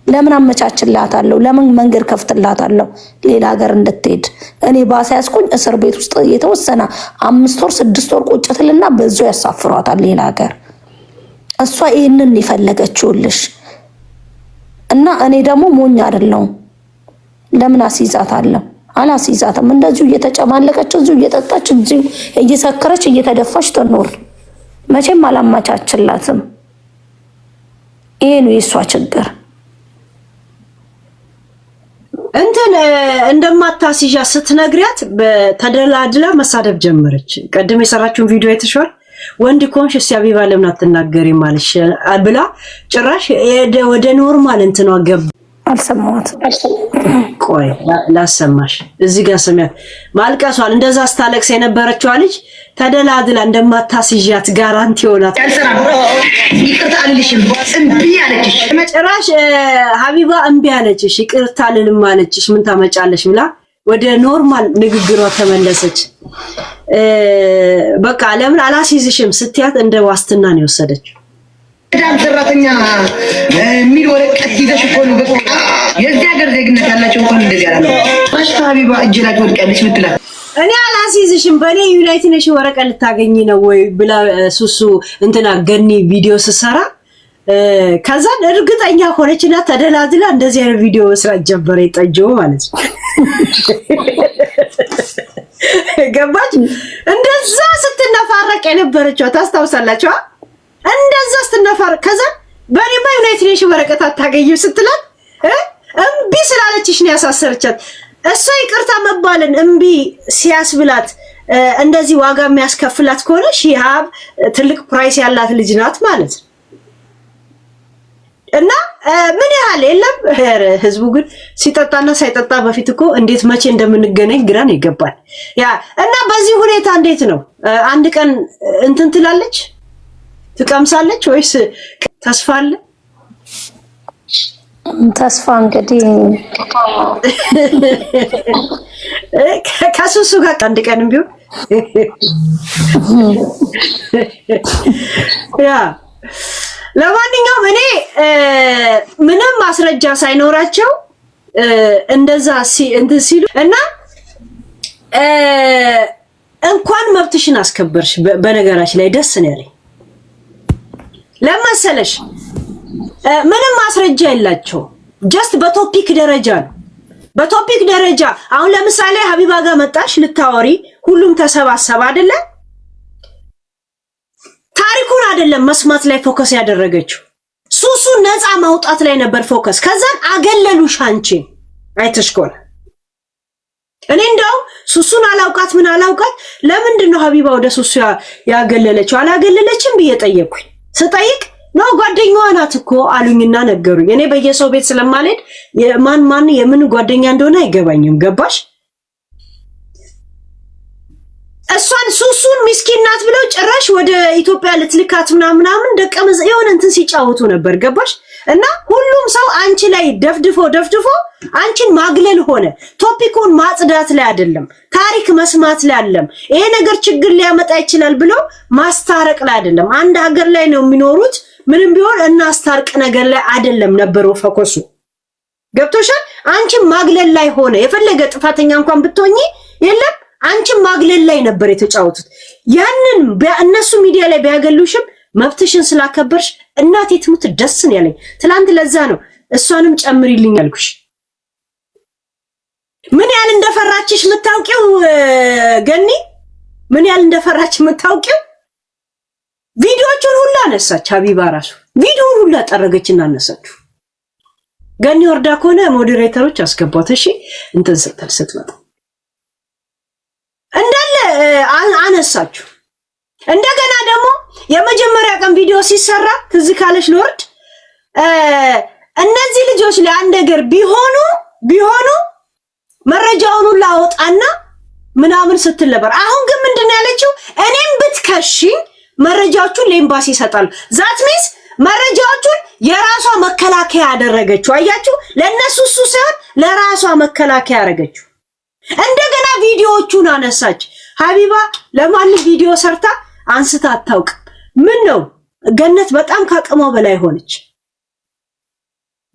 ለምን አመቻችላታለሁ? ለምን መንገድ ከፍትላታለሁ ሌላ ሀገር እንድትሄድ? እኔ ባሳያስኩኝ እስር ቤት ውስጥ የተወሰነ 5 ወር 6 ወር ቁጭትልና በዛው ያሳፍሯታል ሌላ ሀገር። እሷ ይሄንን ይፈልገችውልሽ እና እኔ ደግሞ ሞኝ አይደለሁም። ለምን አስይዛታለሁ? አላስይዛትም። እንደዚሁ እየተጨማለቀች እዚሁ እየጠጣች እዚሁ እየሰከረች እየተደፋች ትኖር። መቼም አላማቻችላትም። ይሄ ነው የሷ ችግር። እንትን እንደማታስይዣ ስትነግሪያት በተደላድላ መሳደብ ጀመረች። ቀድም የሰራችውን ቪዲዮ አይተሽዋል። ወንድ ኮንሽ ሲያቢባ ለምን አትናገሪም ማለሽ ብላ ጭራሽ ወደ ኖርማል እንትኗ ገባ። አልሰማሁት። ቆይ ላሰማሽ። እዚህ ጋር ሰሚያት ማልቀሷን እንደዛ ስታለቅስ የነበረችው ልጅ ተደላድላ እንደማታስይዣት ጋራንቲ ሆናት። ይቅርታ አልልሽም እምቢ አለችሽ። መጨረሻ ሀቢባ እምቢ አለችሽ። ይቅርታ አልልም አለችሽ። ምን ታመጫለሽ ብላ ወደ ኖርማል ንግግሯ ተመለሰች። በቃ ለምን አላስይዝሽም ስትያት እንደ ዋስትና ነው የወሰደችው። ዳም ሰራተኛ የሚል ወረቀት ይዘሽ እኮ ነው በቃ የዚህ ሀገር ዜግነት ያላቸው እንኳን እንደዚህ ያላሉ። ማሽ ሀቢባ እጅ ላይ ትወድቃለች ምትላት እኔ አላስይዝሽም በእኔ ዩናይትድ ኔሽን ወረቀት ልታገኝ ነው ወይ ብላ ሱሱ እንትና ገኒ ቪዲዮ ስሰራ ከዛ እርግጠኛ ሆነችና ተደላድላ እንደዚህ አይነት ቪዲዮ መስራት ጀመረ። ጠጆ ማለት ነው። ገባች? እንደዛ ስትነፋረቅ የነበረችው ታስታውሳላችሁ? እንደዛ ስትነፋረቅ ከዛ በኔማ ዩናይትድ ኔሽን ወረቀት አታገኝም ስትላት እምቢ ስላለችሽ ነው ያሳሰረቻት። እሷ ይቅርታ መባልን እምቢ ሲያስብላት እንደዚህ ዋጋ የሚያስከፍላት ከሆነ ሺሃብ ትልቅ ፕራይስ ያላት ልጅ ናት ማለት ነው። እና ምን ያህል የለም ህዝቡ ግን ሲጠጣና ሳይጠጣ በፊት እኮ እንዴት መቼ እንደምንገናኝ ግራን ይገባል። ያ እና በዚህ ሁኔታ እንዴት ነው አንድ ቀን እንትን ትላለች ትቀምሳለች ወይስ ተስፋ አለ? ተስፋ እንግዲህ ከሱሱ ጋር አንድ ቀንም ቢሆን ያ ለማንኛውም እኔ ምንም ማስረጃ ሳይኖራቸው እንደዛ እንትን ሲሉ እና እንኳን መብትሽን አስከበርሽ። በነገራችን ላይ ደስ ነው ያለኝ ለመሰለሽ ምንም ማስረጃ የላቸው ጀስት በቶፒክ ደረጃ ነው። በቶፒክ ደረጃ አሁን ለምሳሌ ሀቢባ ጋር መጣሽ ልታወሪ ሁሉም ተሰባሰበ አይደለ? ታሪኩን አይደለም መስማት ላይ ፎከስ ያደረገችው ሱሱ ነፃ ማውጣት ላይ ነበር ፎከስ። ከዛን አገለሉሽ አንቺን አይተሽኮል። እኔ እንደው ሱሱን አላውቃት ምን አላውቃት ለምንድን ነው ሀቢባ ወደ ሱሱ ያገለለችው አላገለለችም ብዬ ጠየቅኩኝ። ስጠይቅ ነው ጓደኛዋ ናት እኮ አሉኝና ነገሩኝ። እኔ በየሰው ቤት ስለማልሄድ ማን የምን ጓደኛ እንደሆነ አይገባኝም። ገባሽ? እሷን ሱሱን ምስኪን ናት ብለው ጭራሽ ወደ ኢትዮጵያ ልትልካት ምናምን ደቀመዘ የሆነ እንትን ሲጫወቱ ነበር። ገባሽ? እና ሁሉም ሰው አንቺ ላይ ደፍድፎ አንቺን ማግለል ሆነ። ቶፒኩን ማጽዳት ላይ አይደለም፣ ታሪክ መስማት ላይ አይደለም፣ ይሄ ነገር ችግር ሊያመጣ ይችላል ብሎ ማስታረቅ ላይ አይደለም። አንድ ሀገር ላይ ነው የሚኖሩት። ምንም ቢሆን እናስታርቅ ነገር ላይ አይደለም ነበረው ፎከሱ። ገብቶሻል? አንቺን ማግለል ላይ ሆነ። የፈለገ ጥፋተኛ እንኳን ብትሆኚ የለም አንቺን ማግለል ላይ ነበር የተጫወቱት። ያንን በእነሱ ሚዲያ ላይ ቢያገሉሽም መብትሽን ስላከበርሽ እናቴ ትሙት ደስ ነው ያለኝ ትላንት። ለዛ ነው እሷንም ጨምሪልኝ ያልኩሽ። ምን ያህል እንደፈራችሽ የምታውቂው ገኒ፣ ምን ያህል እንደፈራች የምታውቂው። ቪዲዮቹን ሁሉ አነሳች ሀቢባ ራሱ ቪዲዮውን ሁሉ አጠረገችና አነሳችሁ። ገኒ ወርዳ ከሆነ ሞዴሬተሮች አስገቧት እሺ። እንትን ስትመጣ እንዳለ አነሳችሁ። እንደገና ደግሞ የመጀመሪያ ቀን ቪዲዮ ሲሰራ ትዝ ካለሽ ሎርድ እነዚህ ልጆች ለአንድ ነገር ቢሆኑ መረጃውን ሁሉ አወጣና ምናምን ስትል ነበር። አሁን ግን ምንድነው ያለችው? እኔም ብትከሽኝ መረጃዎቹን ለኤምባሲ ይሰጣሉ። ዛት ሚንስ መረጃዎቹን የራሷ መከላከያ አደረገችው። አያችሁ? ለነሱ እሱ ሳይሆን ለራሷ መከላከያ አደረገችው። እንደገና ቪዲዮዎቹን አነሳች። ሀቢባ ለማንም ቪዲዮ ሰርታ አንስታ አታውቅም። ምን ነው ገነት በጣም ካቅሟ በላይ ሆነች።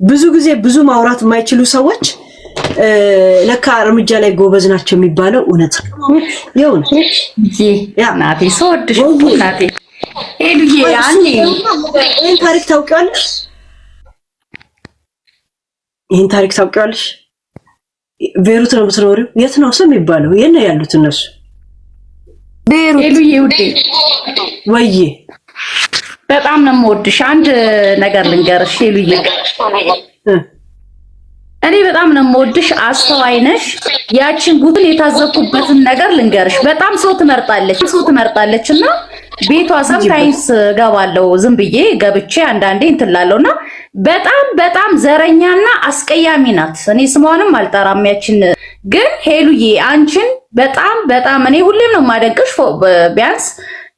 ብዙ ጊዜ ብዙ ማውራት የማይችሉ ሰዎች ለካ እርምጃ ላይ ጎበዝ ናቸው የሚባለው እውነት ነው። ይሁን ናቴ ሶድሽ ናቴ ሄዱዬ ያኔ ይሄን ታሪክ ታውቂዋለሽ? ይሄን ታሪክ ታውቂዋለሽ? ቤሩት ነው የምትኖሪው? የት ነው ስም የሚባለው? የት ነው ያሉት እነሱ? ቤሩት። ሄዱዬ ውዴ ወይዬ በጣም ነው የምወድሽ። አንድ ነገር ልንገርሽ ሄሉዬ፣ እኔ በጣም ነው የምወድሽ። አስተዋይ ነሽ። ያችን ጉትን የታዘብኩበትን ነገር ልንገርሽ። በጣም ሰው ትመርጣለች እና ቤቷ ሰምታይምስ ገባለው ዝም ብዬ ገብቼ አንዳንዴ እንትላለውና በጣም ዘረኛና አስቀያሚ ናት። እኔ ስሟንም አልጠራም ያችን። ግን ሄሉዬ አንቺን በጣም እኔ ሁሌም ነው የማደንቅሽ። ቢያንስ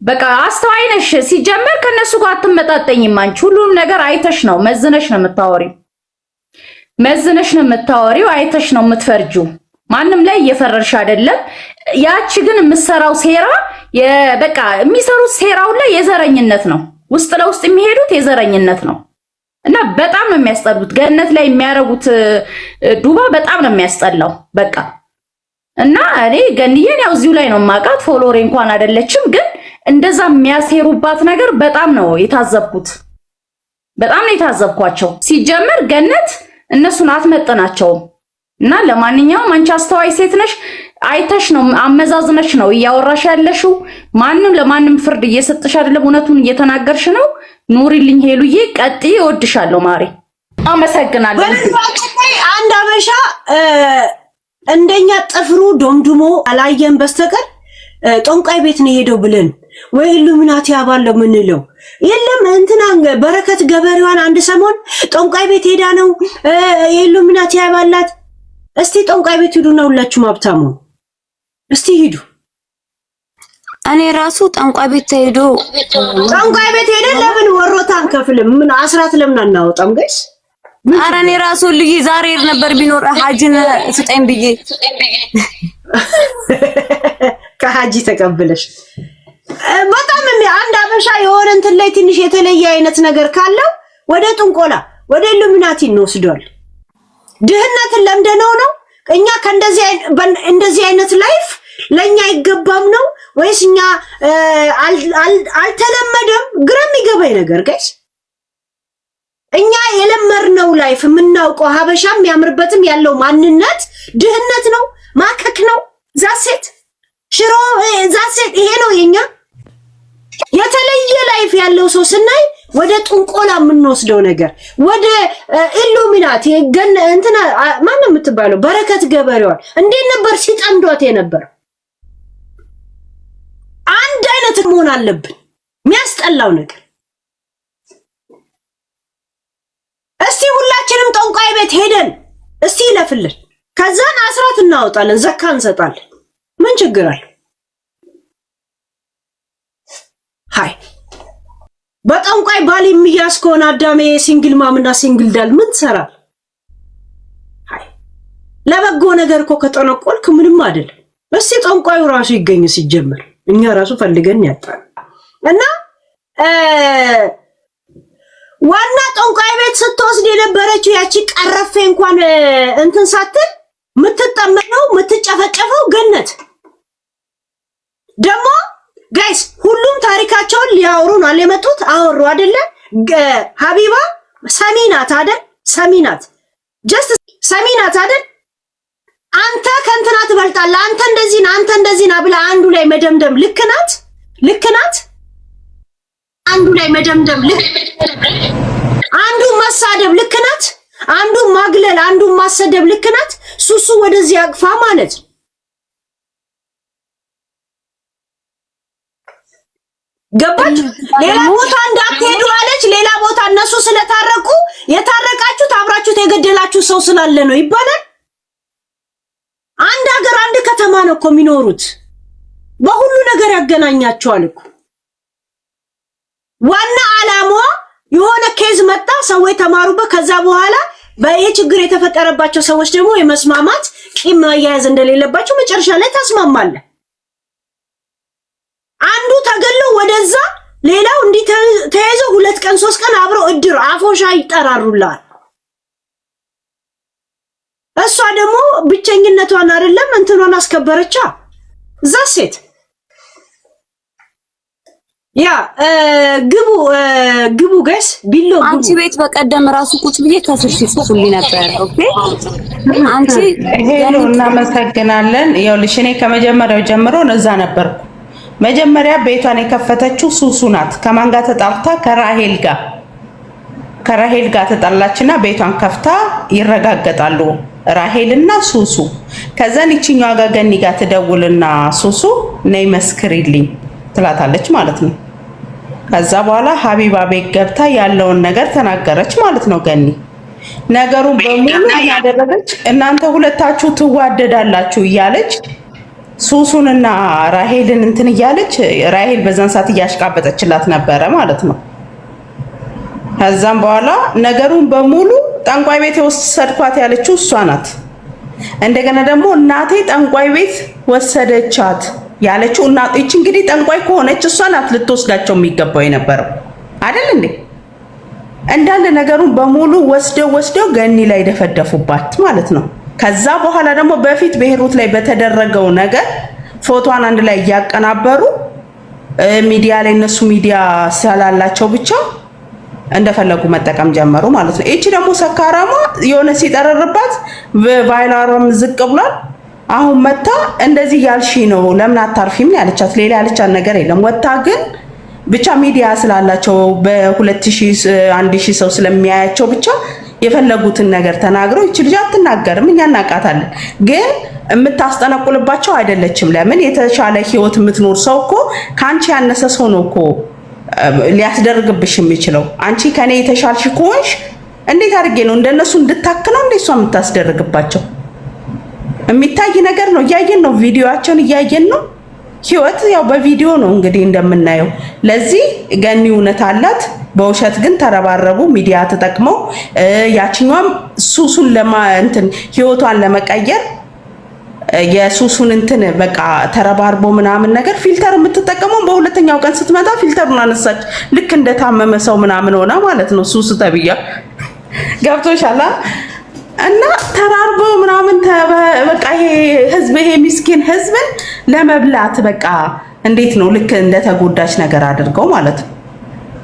በቃ አስተዋይ ነሽ። ሲጀመር ከነሱ ጋር አትመጣጠኝም። አንቺ ሁሉንም ነገር አይተሽ ነው መዝነሽ ነው የምታወሪው፣ አይተሽ ነው የምትፈርጂው። ማንም ላይ እየፈረርሽ አይደለም። ያቺ ግን የምትሰራው ሴራ በቃ የሚሰሩት ሴራው ላይ የዘረኝነት ነው። ውስጥ ለውስጥ የሚሄዱት የዘረኝነት ነው እና በጣም ነው የሚያስጠሉት። ገነት ላይ የሚያረጉት ዱባ በጣም ነው የሚያስጠላው በቃ። እና እኔ ገንዬን ያው እዚሁ ላይ ነው የማውቃት፣ ፎሎሬ እንኳን አይደለችም። ግን እንደዛ የሚያሴሩባት ነገር በጣም ነው የታዘብኩት። በጣም ነው የታዘብኳቸው። ሲጀመር ገነት እነሱን አትመጥናቸውም። እና ለማንኛውም አንቺ አስተዋይ ሴት ነሽ። አይተሽ ነው አመዛዝነሽ ነው እያወራሽ ያለሽው። ማንም ለማንም ፍርድ እየሰጥሽ አይደለም፣ እውነቱን እየተናገርሽ ነው። ኑሪልኝ ሄሉዬ፣ ቀጥይ። እወድሻለሁ ማሪ። አመሰግናለሁ። አንድ አበሻ እንደኛ ጥፍሩ ዶምድሞ አላየን በስተቀር ጦንቃይ ቤት ነው ሄደው ብለን ወይ ኢሉሚናቲ አባለው ምንለው የለም። እንትና በረከት ገበሬዋን አንድ ሰሞን ጦንቃይ ቤት ሄዳ ነው የኢሉሚናቲ አባላት። እስቲ ጦንቃይ ቤት ሂዱና ሁላችሁም ሀብታሙ እስቲ ሂዱ። እኔ ራሱ ጠንቋይ ቤት ተሄዶ ጠንቋይ ቤት ሄደን ለምን ወሮታን ከፍልም ምን አስራት ለምን አናወጣም ጋይስ? ኧረ እኔ ራሱ ልጅ ዛሬ ነበር ቢኖር ሀጅን ስጠኝ ብዬ ከሀጂ ተቀበለሽ። በጣም አንድ አበሻ የሆነ እንትን ላይ ትንሽ የተለየ አይነት ነገር ካለው ወደ ጥንቆላ ወደ ኢሉሚናቲ እንወስዷል። ድህነትን ለምደነው ነው እኛ እንደዚህ አይነት ላይፍ ለኛ አይገባም ነው ወይስ እኛ አልተለመደም? ግራ የሚገባኝ ነገር ጋይስ እኛ የለመርነው ላይፍ የምናውቀው ሀበሻም ያምርበትም ያለው ማንነት ድህነት ነው፣ ማከክ ነው። ዛሴት ሽሮ ዛሴት ይሄ ነው የኛ የተለየ ላይፍ ያለው ሰው ስናይ ወደ ጥንቆላ የምንወስደው ነገር ወደ ኢሉሚናቲ ገን እንትና ማን የምትባለው በረከት ገበሬዋል እንዴት ነበር ሲጠምዷት የነበር። አንድ አይነት መሆን አለብን። የሚያስጠላው ነገር እስቲ ሁላችንም ጠንቋይ ቤት ሄደን እስቲ ይለፍልን፣ ከዛን አስራት እናወጣለን፣ ዘካ እንሰጣለን። ምን ችግር አለ? ሃይ በጠንቋይ ባል የሚያስ ከሆነ አዳሜ ሲንግል ማምና ሲንግል ዳል ምን ትሰራል? ሃይ ለበጎ ነገር እኮ ከጠነቆልክ ምንም አይደለም። እስቲ ጠንቋዩ ራሱ ይገኝ ሲጀመር እኛ ራሱ ፈልገን ያጣን እና ዋና ጠንቋይ ቤት ስትወስድ የነበረችው ያቺ ቀረፌ እንኳን እንትን ሳትል ምትጠመነው ምትጨፈጨፈው ገነት ደግሞ ጋይስ ሁሉም ታሪካቸውን ሊያወሩን አልመጡት። አወሩ አይደለ? ሀቢባ ሰሚናት አይደል? ሰሚናት ጀስት ሰሚናት አይደል? አንተ ከእንትና ትበልጣለህ፣ አንተ እንደዚህ ነህ፣ አንተ እንደዚህ ነህ ብላ አንዱ ላይ መደምደም ልክ ናት? ልክ ናት? አንዱ ላይ መደምደም ልክ፣ አንዱ ማሳደብ ልክ ናት? አንዱ ማግለል፣ አንዱ ማሰደብ ልክ ናት? ሱሱ ወደዚህ አቅፋ ማለት ገባች። ሌላ ቦታ እንዳትሄዱ አለች። ሌላ ቦታ እነሱ ስለታረቁ የታረቃችሁት አብራችሁት የገደላችሁ ሰው ስላለ ነው ይባላል። አንድ ሀገር አንድ ከተማ ነው እኮ የሚኖሩት። በሁሉ ነገር ያገናኛቸዋል እኮ። ዋና ዓላማዋ የሆነ ኬዝ መጣ፣ ሰዎች ተማሩበት። ከዛ በኋላ በዚህ ችግር የተፈጠረባቸው ሰዎች ደግሞ የመስማማት ቂም መያያዝ እንደሌለባቸው መጨረሻ ላይ ታስማማለህ። አንዱ ተገሎ ወደዛ ሌላው እንዲህ ተያይዘው 2 ቀን 3 ቀን አብረው እድር አፎሻ ይጠራሩላል። እሷ ደግሞ ብቸኝነቷን አይደለም እንትኗን አስከበረቻ። እዛ ሴት ያ ግቡ ጋይስ ቢሎ አንቺ ቤት በቀደም ራሱ ቁጭ ብዬ ከስር ሲጽፉልኝ ነበር። ኦኬ አንቺ ሄሎ እናመሰግናለን። ይኸውልሽ እኔ ከመጀመሪያው ጀምሮ እዛ ነበርኩ። መጀመሪያ ቤቷን የከፈተችው ሱሱ ናት። ከማን ጋር ተጣልታ? ከራሄል ጋር ተጣላችና ቤቷን ከፍታ ይረጋገጣሉ ራሄልና ሱሱ። ከዛን ይችኛዋ ጋር ገኒ ጋር ትደውልና ሱሱ ነይ መስክሪልኝ ትላታለች ማለት ነው። ከዛ በኋላ ሀቢባ ቤት ገብታ ያለውን ነገር ተናገረች ማለት ነው። ገኒ ነገሩን በሙሉ ያደረገች እናንተ ሁለታችሁ ትዋደዳላችሁ እያለች ሱሱንና ራሄልን እንትን እያለች ራሄል በዛን ሰዓት እያሽቃበጠችላት ነበረ ማለት ነው። ከዛም በኋላ ነገሩን በሙሉ ጠንቋይ ቤት ወሰድኳት ያለችው እሷ ናት። እንደገና ደግሞ እናቴ ጠንቋይ ቤት ወሰደቻት ያለችው እናት እቺ እንግዲህ ጠንቋይ ከሆነች እሷ ናት ልትወስዳቸው የሚገባው የነበረው አይደል እንዴ? እንዳለ ነገሩን በሙሉ ወስደው ገኒ ላይ ደፈደፉባት ማለት ነው። ከዛ በኋላ ደግሞ በፊት በሄሩት ላይ በተደረገው ነገር ፎቶዋን አንድ ላይ እያቀናበሩ ሚዲያ ላይ እነሱ ሚዲያ ስላላቸው ብቻ እንደፈለጉ መጠቀም ጀመሩ ማለት ነው። እቺ ደግሞ ሰካራማ የሆነ ሲጠረርባት ቫይላሯም ዝቅ ብሏል። አሁን መታ እንደዚህ ያልሺ ነው ለምን አታርፊም ያለቻት። ሌላ ያለቻት ነገር የለም። ወጣ ግን ብቻ ሚዲያ ስላላቸው በ2000 1000 ሰው ስለሚያያቸው ብቻ የፈለጉትን ነገር ተናግረው እቺ ልጅ አትናገርም፣ እኛ እናቃታለን። ግን የምታስጠነቁልባቸው አይደለችም። ለምን የተሻለ ህይወት የምትኖር ሰው እኮ ካንቺ ያነሰ ሰው ነው እኮ ሊያስደርግብሽ የሚችለው። አንቺ ከኔ የተሻልሽ ከሆንሽ እንዴት አድርጌ ነው እንደነሱ እንድታክለው እንዴ እሷ የምታስደርግባቸው? የሚታይ ነገር ነው፣ እያየን ነው፣ ቪዲዮአቸውን እያየን ነው። ህይወት ያው በቪዲዮ ነው እንግዲህ እንደምናየው። ለዚህ ገኒ እውነት አላት። በውሸት ግን ተረባረቡ ሚዲያ ተጠቅመው ያቺኛም ሱሱን እንትን ህይወቷን ለመቀየር የሱሱን እንትን በቃ ተረባርቦ ምናምን ነገር ፊልተር የምትጠቀመው በሁለተኛው ቀን ስትመጣ ፊልተሩን አነሳች። ልክ እንደታመመ ሰው ምናምን ሆና ማለት ነው። ሱሱ ተብያ ገብቶሻል። እና ተራርበው ምናምን በቃ ይሄ ህዝብ ይሄ ምስኪን ህዝብን ለመብላት በቃ እንዴት ነው ልክ እንደተጎዳች ነገር አድርገው ማለት ነው።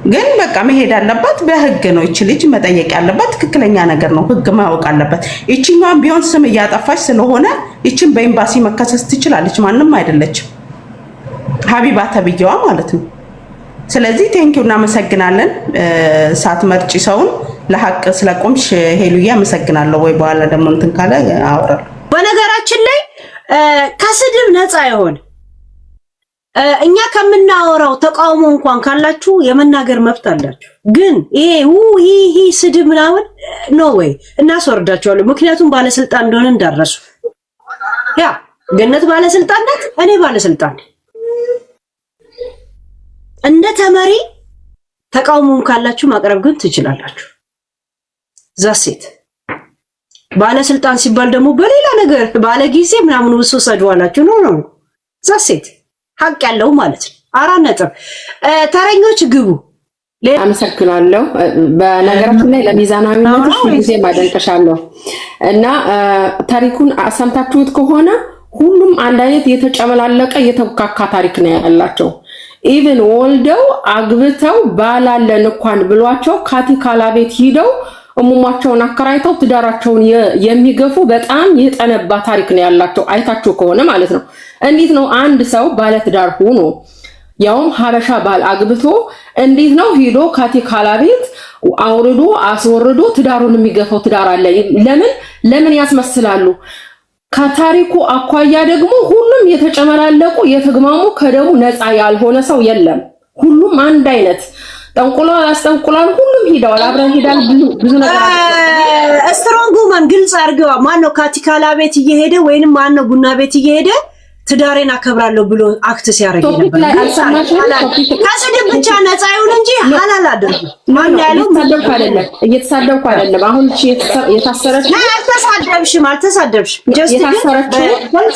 ግን በቃ መሄድ አለባት። በህግ ነው እቺ ልጅ መጠየቅ ያለባት። ትክክለኛ ነገር ነው። ህግ ማወቅ አለበት። እቺኛዋን ቢሆን ስም እያጠፋች ስለሆነ እቺን በኤምባሲ መከሰስ ትችላለች። ማንም አይደለችም። ሀቢባ ተብዬዋ ማለት ነው። ስለዚህ ቴንኪው እናመሰግናለን። ሳትመርጪ ሰውን ለሐቅ ስለቆምሽ ሄሉዬ አመሰግናለሁ። ወይ በኋላ ደግሞ እንትን ካለ አወራለሁ። በነገራችን ላይ ከስድብ ነፃ ይሆን እኛ ከምናወራው ተቃውሞ እንኳን ካላችሁ የመናገር መብት አላችሁ። ግን ይሄ ስድብ ምናምን ኖ ወይ እናስወርዳቸዋለን። ምክንያቱም ባለስልጣን እንደሆነ እንዳረሱ ያ ገነት ባለስልጣን ናት፣ እኔ ባለስልጣን እንደ ተመሪ ተቃውሞን ካላችሁ ማቅረብ ግን ትችላላችሁ። ዛሴት ባለስልጣን ሲባል ደግሞ በሌላ ነገር ባለጊዜ ምናምን ወሰዷላችሁ። ኖ ዛሴት ሀቅ ያለው ማለት ነው። 4 ነጥብ ተረኞች ግቡ። አመሰግናለሁ። በነገራችን ላይ ለሚዛናዊነትሽ ጊዜ ማደንቀሻለሁ እና ታሪኩን ሰምታችሁት ከሆነ ሁሉም አንድ አይነት የተጨመላለቀ የተብካካ ታሪክ ነው ያላቸው። ኢቭን ወልደው አግብተው ባላለን እንኳን ብሏቸው ካቲካላ ቤት ሂደው እሙማቸውን አከራይተው ትዳራቸውን የሚገፉ በጣም የጠነባ ታሪክ ነው ያላቸው። አይታችሁ ከሆነ ማለት ነው። እንዴት ነው አንድ ሰው ባለ ትዳር ሆኖ ያውም ሀበሻ ባል አግብቶ እንዴት ነው ሂዶ ካቲካላ ቤት አውርዶ አስወርዶ ትዳሩን የሚገፋው? ትዳር አለ። ለምን ያስመስላሉ? ከታሪኩ አኳያ ደግሞ ሁሉም የተጨመላለቁ የተግማሙ ከደሙ ነፃ ያልሆነ ሰው የለም። ሁሉም አንድ አይነት ጠንቁሏል፣ አስጠንቁሏል። ሁሉም ሂደዋል፣ አብረን ሄዳል። ብዙ ነገር ስትሮንግ ውመን ግልጽ አድርገዋ። ማነው ካቲካላ ቤት እየሄደ ወይንም ማነው ቡና ቤት እየሄደ ትዳሬን አከብራለሁ ብሎ አክት ሲያደርግ ነበር? ከስድብ ብቻ ነፃ ይሁን እንጂ ሐላል አድርጉ። ማን ያለው እየተሳደብኩ አይደለም። አሁን የታሰረች አልተሳደብሽም። ጀስት ግልጽ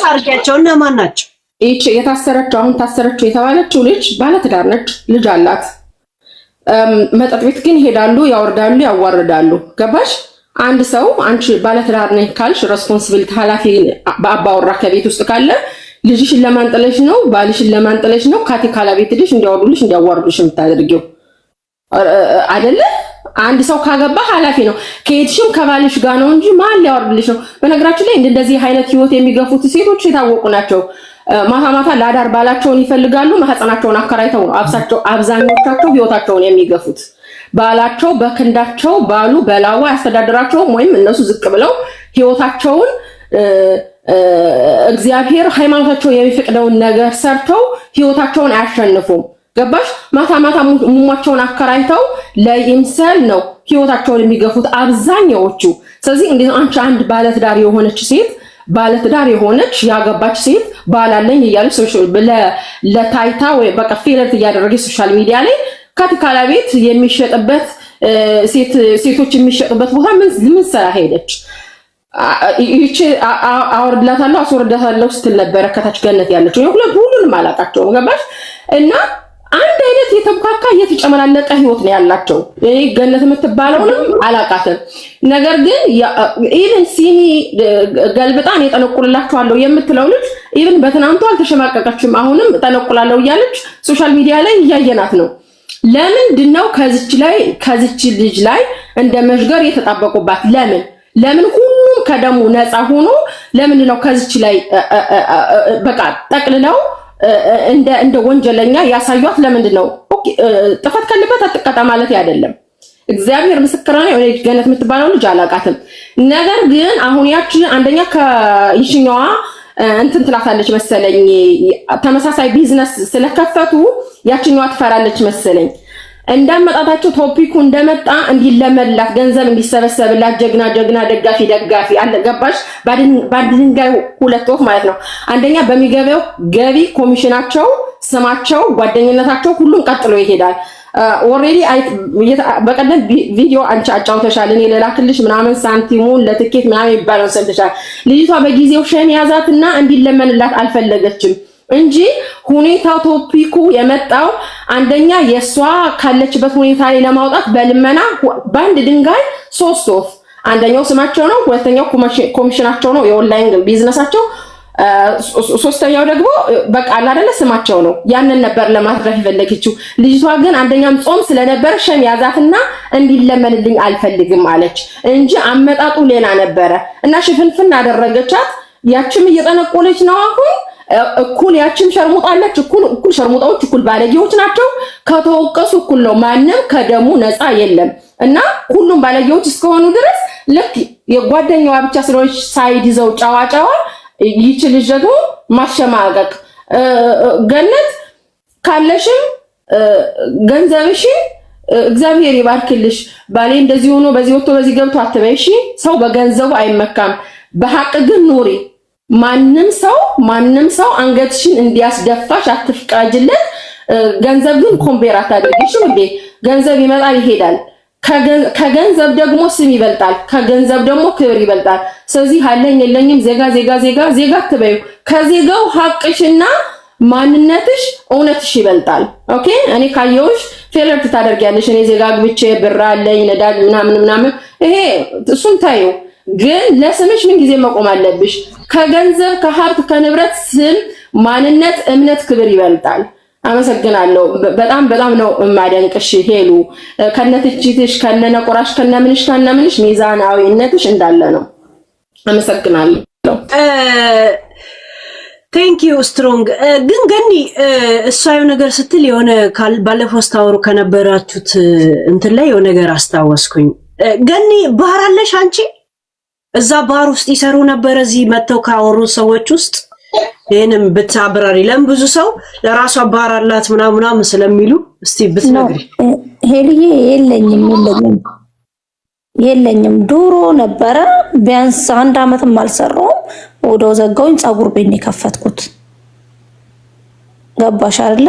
አድርጊያቸው። እነማን ናቸው? እቺ የታሰረችው አሁን ታሰረችው የተባለችው ልጅ ባለትዳር ነች፣ ልጅ አላት። መጠጥ ቤት ግን ሄዳሉ፣ ያወርዳሉ፣ ያዋርዳሉ። ገባሽ? አንድ ሰው አንቺ ባለትዳር ነኝ ካልሽ ሬስፖንሲቢሊቲ ኃላፊ በአባወራ ከቤት ውስጥ ካለ ልጅሽን ለማንጠለሽ ነው፣ ባልሽን ለማንጠለሽ ነው ካቲካላ ቤት ልጅ እንዲያወርዱልሽ እንዲያዋርዱልሽ የምታደርጊው አይደለ? አንድ ሰው ካገባ ኃላፊ ነው። ከሄድሽም ከባልሽ ጋር ነው እንጂ ማን ሊያወርድልሽ ነው? በነገራችን ላይ እንደዚህ አይነት ህይወት የሚገፉት ሴቶች የታወቁ ናቸው። ማታ ማታ ለአዳር ባላቸውን ይፈልጋሉ። ማህፀናቸውን አከራይተው ነው አብዛኞቻቸው ህይወታቸውን የሚገፉት። ባላቸው በክንዳቸው ባሉ በላዋ ያስተዳድራቸውም ወይም እነሱ ዝቅ ብለው ህይወታቸውን እግዚአብሔር ሃይማኖታቸው የሚፈቅደውን ነገር ሰርተው ህይወታቸውን አያሸንፉም። ገባሽ? ማታ ማታ ሙሟቸውን አከራይተው ለይምሰል ነው ህይወታቸውን የሚገፉት አብዛኛዎቹ። ስለዚህ እንዴ አንቺ አንድ ባለትዳር የሆነች ሴት ባለትዳር የሆነች ያገባች ሴት ባላለኝ እያለች ለታይታ ወይ በቃ ፌለርት እያደረገች ሶሻል ሚዲያ ላይ ካቲካላ ቤት የሚሸጥበት ሴቶች የሚሸጡበት ቦታ ምን ሰራ ሄደች? ይቺ አወርድላታለሁ አስወርዳታለሁ ስትል ነበረ ከታች ገነት ያለችው። ሁሉንም አላቃቸውም። ገባሽ? እና አንድ አይነት የተብካካ የተጨመላለቀ ህይወት ነው ያላቸው። ገነት የምትባለውንም አላቃተም። ነገር ግን ኢቭን ሲኒ ገልብጣን የጠነቁልላችኋለሁ የምትለው ልጅ ኢቭን በትናንቱ አልተሸማቀቀችም። አሁንም ጠነቁላለሁ እያለች ሶሻል ሚዲያ ላይ እያየናት ነው። ለምንድነው ከዚች ልጅ ላይ እንደ መሽገር የተጣበቁባት? ለምን ሁሉም ከደሙ ነፃ ሆኖ ለምንድነው ከዚች ላይ በቃ ጠቅልለው እንደ ወንጀለኛ ያሳዩት? ለምንድነው? ጥፋት ካለበት አትቀጣ ማለት አይደለም። እግዚአብሔር ምስክር ነው። እኔ ገነት የምትባለው ልጅ አላቃትም። ነገር ግን አሁን ያቺ አንደኛ ከይሽኛዋ እንትን ትላታለች መሰለኝ፣ ተመሳሳይ ቢዝነስ ስለከፈቱ ያቺኛዋ ትፈራለች መሰለኝ። እንዳመጣታቸው ቶፒኩ እንደመጣ እንዲለመላት ገንዘብ እንዲሰበሰብላት ጀግና ደጋፊ አለ። ገባሽ? ባድንጋይ ሁለት ወፍ ማለት ነው። አንደኛ በሚገበው ገቢ ኮሚሽናቸው፣ ስማቸው፣ ጓደኝነታቸው ሁሉም ቀጥሎ ይሄዳል። ኦሬዲ በቀደም ቪዲዮ አንቺ አጫውተሻል። እኔ ለላክልሽ ምናምን ሳንቲሙን ለትኬት ምናምን ይባለው ሰምተሻል። ልጅቷ በጊዜው ሸም ያዛትና እንዲለመንላት አልፈለገችም እንጂ ሁኔታው ቶፒኩ የመጣው አንደኛ የሷ ካለችበት ሁኔታ ላይ ለማውጣት በልመና በአንድ ድንጋይ 3 ወፍ። አንደኛው ስማቸው ነው፣ ሁለተኛው ኮሚሽናቸው ነው፣ የኦንላይን ቢዝነሳቸው። ሶስተኛው ደግሞ በቃ አይደለ ስማቸው ነው ያንን ነበር ለማድረግ የፈለገችው ልጅቷ ግን አንደኛም ጾም ስለነበረ ሸም ያዛትና እንዲለመንልኝ አልፈልግም አለች እንጂ አመጣጡ ሌላ ነበረ እና ሽፍንፍን አደረገቻት ያችም እየጠነቆለች ነው አሁን እኩል ያችም ሸርሙጣለች እኩል ሸርሙጣዎች እኩል ባለጌዎች ናቸው ከተወቀሱ እኩል ነው ማንም ከደሙ ነፃ የለም እና ሁሉም ባለጌዎች እስከሆኑ ድረስ ልክ የጓደኛዋ ብቻ ስለሆነች ሳይድ ይዘው ጫዋጫዋ ይችልሽ ደግሞ ማሸማቀቅ ገነት ካለሽም ገንዘብሽ እግዚአብሔር ይባርክልሽ ባሌ እንደዚህ ሆኖ በዚህ ወጥቶ በዚህ ገብቶ አትበይሽ ሰው በገንዘቡ አይመካም በሐቅ ግን ኑሪ ማንም ሰው አንገትሽን እንዲያስደፋሽ አትፍቃጅለት ገንዘብ ግን ኮምፔር አታድርጊሽ እንዴ ገንዘብ ይመጣል ይሄዳል ከገንዘብ ደግሞ ስም ይበልጣል ከገንዘብ ደግሞ ክብር ይበልጣል ስለዚህ አለኝ የለኝም ዜጋ ትበዩ ከዜጋው ሐቅሽና ማንነትሽ እውነትሽ ይበልጣል ኦኬ እኔ ካየውሽ ፌለር ታደርጊያለሽ እኔ ዜጋ ግብቼ ብር አለኝ ነዳጅ ምናምን ይሄ እሱን ታዩ ግን ለስምሽ ምን ጊዜ መቆም አለብሽ ከገንዘብ ከሀብት ከንብረት ስም ማንነት እምነት ክብር ይበልጣል አመሰግናለሁ በጣም ነው ማደንቅሽ ሄሉ ከነትችትሽ ከነነቆራሽ ከነምንሽ ሚዛናዊነትሽ እንዳለ ነው አመሰግናለሁ ቴንክ ዩ ስትሮንግ ግን ገኒ እሷው ነገር ስትል የሆነ ባለፈው ስታወሩ ከነበራችሁት እንትን ላይ የሆነ ነገር አስታወስኩኝ ገኒ ባህር አለሽ አንቺ እዛ ባህር ውስጥ ይሰሩ ነበር እዚህ መተው ካወሩ ሰዎች ውስጥ ይሄንም ብታብራሪ ለምን ብዙ ሰው ለራሷ ባህር አላት ምናምን ስለሚሉ እስቲ ብትነግሪ ሄልዬ የለኝም ዱሮ ነበረ ቢያንስ 1 አመትም አልሰራውም ወደው ዘጋውኝ ጻጉር ቤት ነው ከፈትኩት ገባሽ አይደለ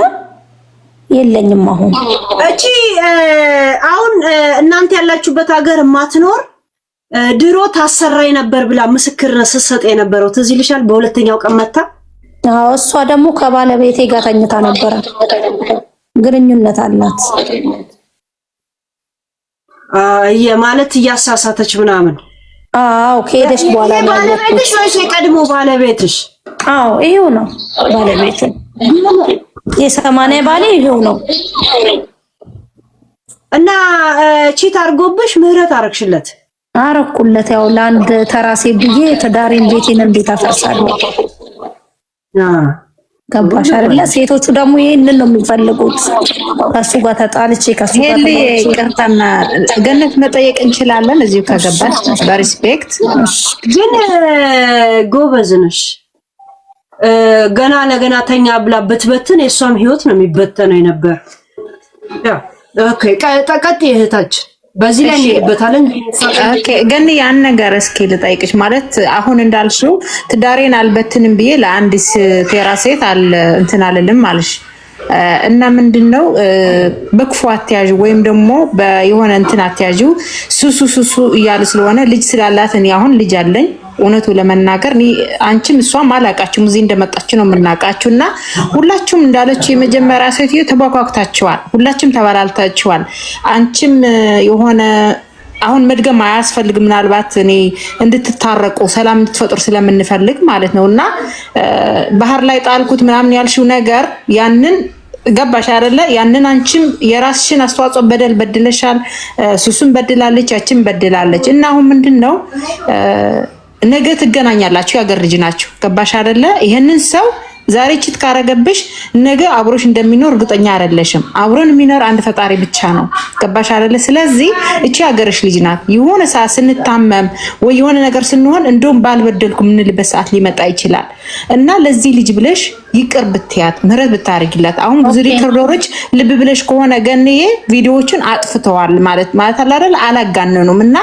የለኝም እቺ አሁን እናንተ ያላችሁበት ሀገር ማትኖር ድሮ ታሰራይ ነበር ብላ ምስክርነት ሰሰጠ የነበረው ትዝ ይልሻል በሁለተኛው ቀን መጣ እሷ ደግሞ ከባለቤቴ ጋር ተኝታ ነበር ግንኙነት አላት ማለት እያሳሳተች ምናምን ከሄደሽ በኋላ ነው ባለቤትሽ ወይስ የቀድሞ ባለቤትሽ ይሄው ነው ባለቤቴ የሰማንያ ባለ ይሄው ነው እና ቺት አርጎብሽ ምህረት አረክሽለት አረኩለት ያው ለአንድ ተራሴ ብዬ ተዳሪን ቤቴን እንዴት አፈርሳለሁ ገባሽ አይደለ ሴቶቹ ደግሞ ይሄንን ነው የሚፈልጉት ከሱ ጋር ተጣልቼ ከሱ ጋር ይቅርታና ገነት መጠየቅ እንችላለን እዚሁ ከገባች በሪስፔክት ግን ጎበዝ ነሽ ገና ለገና ተኛ ብላ ብትበትን የሷም ህይወት ነው የሚበተነው የነበር ኦኬ ቀጥ እህታችን በዚህ ላይ ይበታለን ግን ያን ነገር እስኪ ልጠይቅሽ ማለት አሁን እንዳልሽው ትዳሬን አልበትንም ብዬ ለአንድ ቴራ ሴት እንትን አልልም ማለሽ እና ምንድነው በክፉ አትያዥ ወይም ደግሞ በየሆነ እንትን አትያዥ ሱሱ እያለ ስለሆነ ልጅ ስላላት እኔ አሁን ልጅ አለኝ እውነቱ ለመናገር አንቺም እሷም አላቃችሁም እዚህ እንደመጣችሁ ነው የምናቃችሁና ሁላችሁም እንዳለች የመጀመሪያ ሴትዮ ተባኳክታችኋል ሁላችሁም ተባላልታችኋል አንቺም የሆነ አሁን መድገም አያስፈልግም ምናልባት እኔ እንድትታረቁ ሰላም እንድትፈጥሩ ስለምንፈልግ ማለት ነውና ባህር ላይ ጣልኩት ምናምን ያልሽው ነገር ያንን ገባሽ አይደለ ያንን አንቺም የራስሽን አስተዋጽኦ በድለሻል ሱሱን በድላለች ያችን በድላለች እና አሁን ምንድነው ነገ ትገናኛላችሁ ያገር ልጅ ናችሁ ገባሽ አይደለ ይሄንን ሰው ዛሬ ቺት ካረገብሽ ነገ አብሮሽ እንደሚኖር እርግጠኛ አይደለሽም አብሮን የሚኖር አንድ ፈጣሪ ብቻ ነው ገባሽ አይደለ ስለዚህ እቺ ያገርሽ ልጅ ናት የሆነ ሰዓት ስንታመም ወይ የሆነ ነገር ስንሆን እንደውም ባልበደልኩ ምንልበት ሰዓት ሊመጣ ይችላል እና ለዚህ ልጅ ብለሽ ይቅር ብትያት ምህረት ብታረጊላት አሁን ብዙ ሪከርዶሮች ልብ ብለሽ ከሆነ ገንዬ ቪዲዮዎችን አጥፍተዋል ማለት አይደል አላጋነኑም እና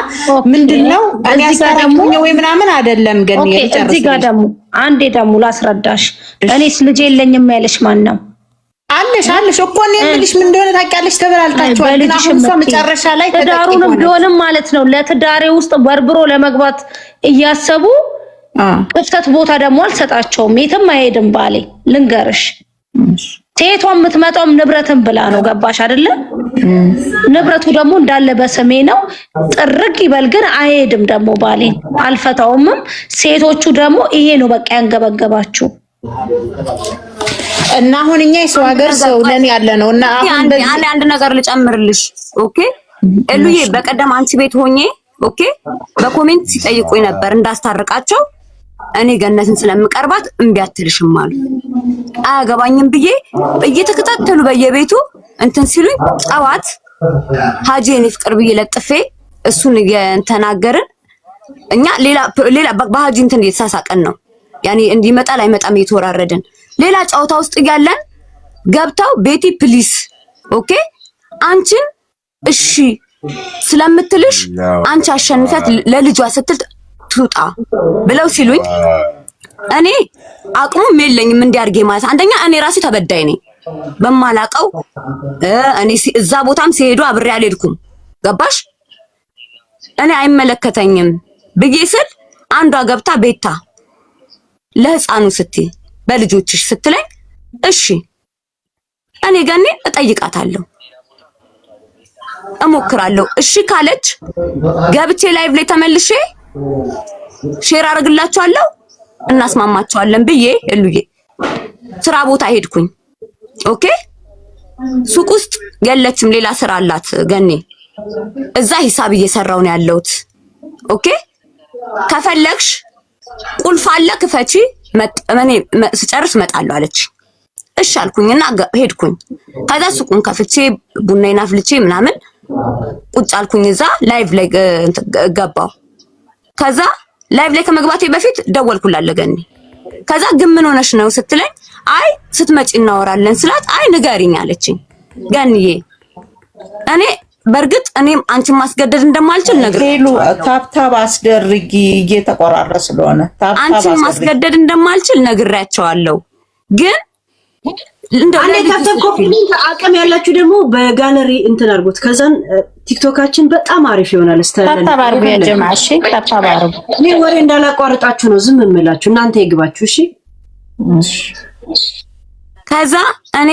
ምንድነው እኔ አሳራሙኝ ወይ ምናምን አይደለም ገንዬ እዚህ ጋር ደግሞ አንዴ ደግሞ ላስረዳሽ እኔስ ልጅ የለኝም ያለሽ ማን ነው አለሽ እኮ እኔ የምልሽ ምን እንደሆነ ታውቂያለሽ ተበላልታችኋል እና አሁን ሰው መጨረሻ ላይ ትዳሩንም ቢሆንም ማለት ነው ለትዳሬ ውስጥ በርብሮ ለመግባት እያሰቡ ክፍተት ቦታ ደግሞ አልሰጣቸውም የትም አይሄድም ባሌ ልንገርሽ ሴቷ የምትመጣውም ንብረትን ብላ ነው። ገባሽ አይደለ? ንብረቱ ደግሞ እንዳለ በስሜ ነው። ጥርቅ ይበል ግን አይሄድም። ደግሞ ባሌ አልፈታውምም። ሴቶቹ ደግሞ ይሄ ነው በቃ ያንገበገባችሁ። እና አሁን እኛ የሰው ሀገር ሰው ነን ያለ ነው። እና አሁን አንድ ነገር ልጨምርልሽ። ኦኬ እሉዬ፣ በቀደም አንቺ ቤት ሆኜ ኦኬ በኮሜንት ሲጠይቁኝ ነበር እንዳስታርቃቸው። እኔ ገነትን ስለምቀርባት እምቢ አትልሽም አሉ። አያገባኝም ብዬ እየተከታተሉ በየቤቱ እንትን ሲሉኝ ጠዋት ሀጂ የኔ ፍቅር ብዬ ለጥፌ እሱን እየተናገርን እኛ ሌላ በሀጂ እንትን እየተሳሳቀን ነው ያኔ እንዲመጣ ላይመጣም እየተወራረድን ሌላ ጫውታ ውስጥ እያለን ገብተው ቤቲ ፕሊስ ኦኬ አንቺን እሺ ስለምትልሽ አንቺ አሸንፈት ለልጇ ስትል ትውጣ ብለው ሲሉኝ እኔ አቅሙም የለኝም እንዲያርጌ ማለት አንደኛ እኔ ራሴ ተበዳይ ነኝ በማላቀው እኔ እዛ ቦታም ሲሄዱ አብሬ አልሄድኩም ገባሽ እኔ አይመለከተኝም ብዬ ስል አንዷ ገብታ ቤታ ለህፃኑ ስትይ በልጆችሽ ስትለኝ እሺ እኔ ገኔ እጠይቃታለሁ እሞክራለሁ እሺ ካለች ገብቼ ላይቭ ላይ ተመልሼ ሼር አድርግላችኋለሁ እናስማማቸዋለን ብዬ እሉዬ ስራ ቦታ ሄድኩኝ ኦኬ ሱቅ ውስጥ የለችም ሌላ ስራ አላት ገኔ እዛ ሂሳብ እየሰራው ነው ያለሁት ኦኬ ከፈለግሽ ቁልፍ አለ ክፈቺ እኔ ስጨርስ እመጣለሁ አለች እሺ አልኩኝና ሄድኩኝ ከዛ ሱቁን ከፍቼ ቡናዬን አፍልቼ ምናምን ቁጭ አልኩኝ እዛ ላይቭ ላይ ገባው ከዛ ላይቭ ላይ ከመግባቴ በፊት ደወልኩላት ለገኒ ከዛ ግን ምን ሆነሽ ነው ስትለኝ አይ ስትመጪ እናወራለን ስላት አይ ንገሪኝ አለችኝ ገኒዬ እኔ በርግጥ እኔም አንቺን ማስገደድ እንደማልችል ነገር ሄሉ ታብታብ አስደርጊ እየተቆራረሰ ስለሆነ አንቺን ማስገደድ እንደማልችል ነግሬያቸዋለሁ ግን አንዴ ታብታብ ኮፒሊንግ አቅም ያላችሁ ደግሞ በጋለሪ እንትን አድርጉት ከዛን ቲክቶካችን በጣም አሪፍ ይሆናል ታብታብ አርጉ ያ ጀማዓ እሺ ታብታብ አርጉ እኔ ወሬ እንዳላቋርጣችሁ ነው ዝም እምላችሁ እናንተ ይግባችሁ እሺ ከዛ እኔ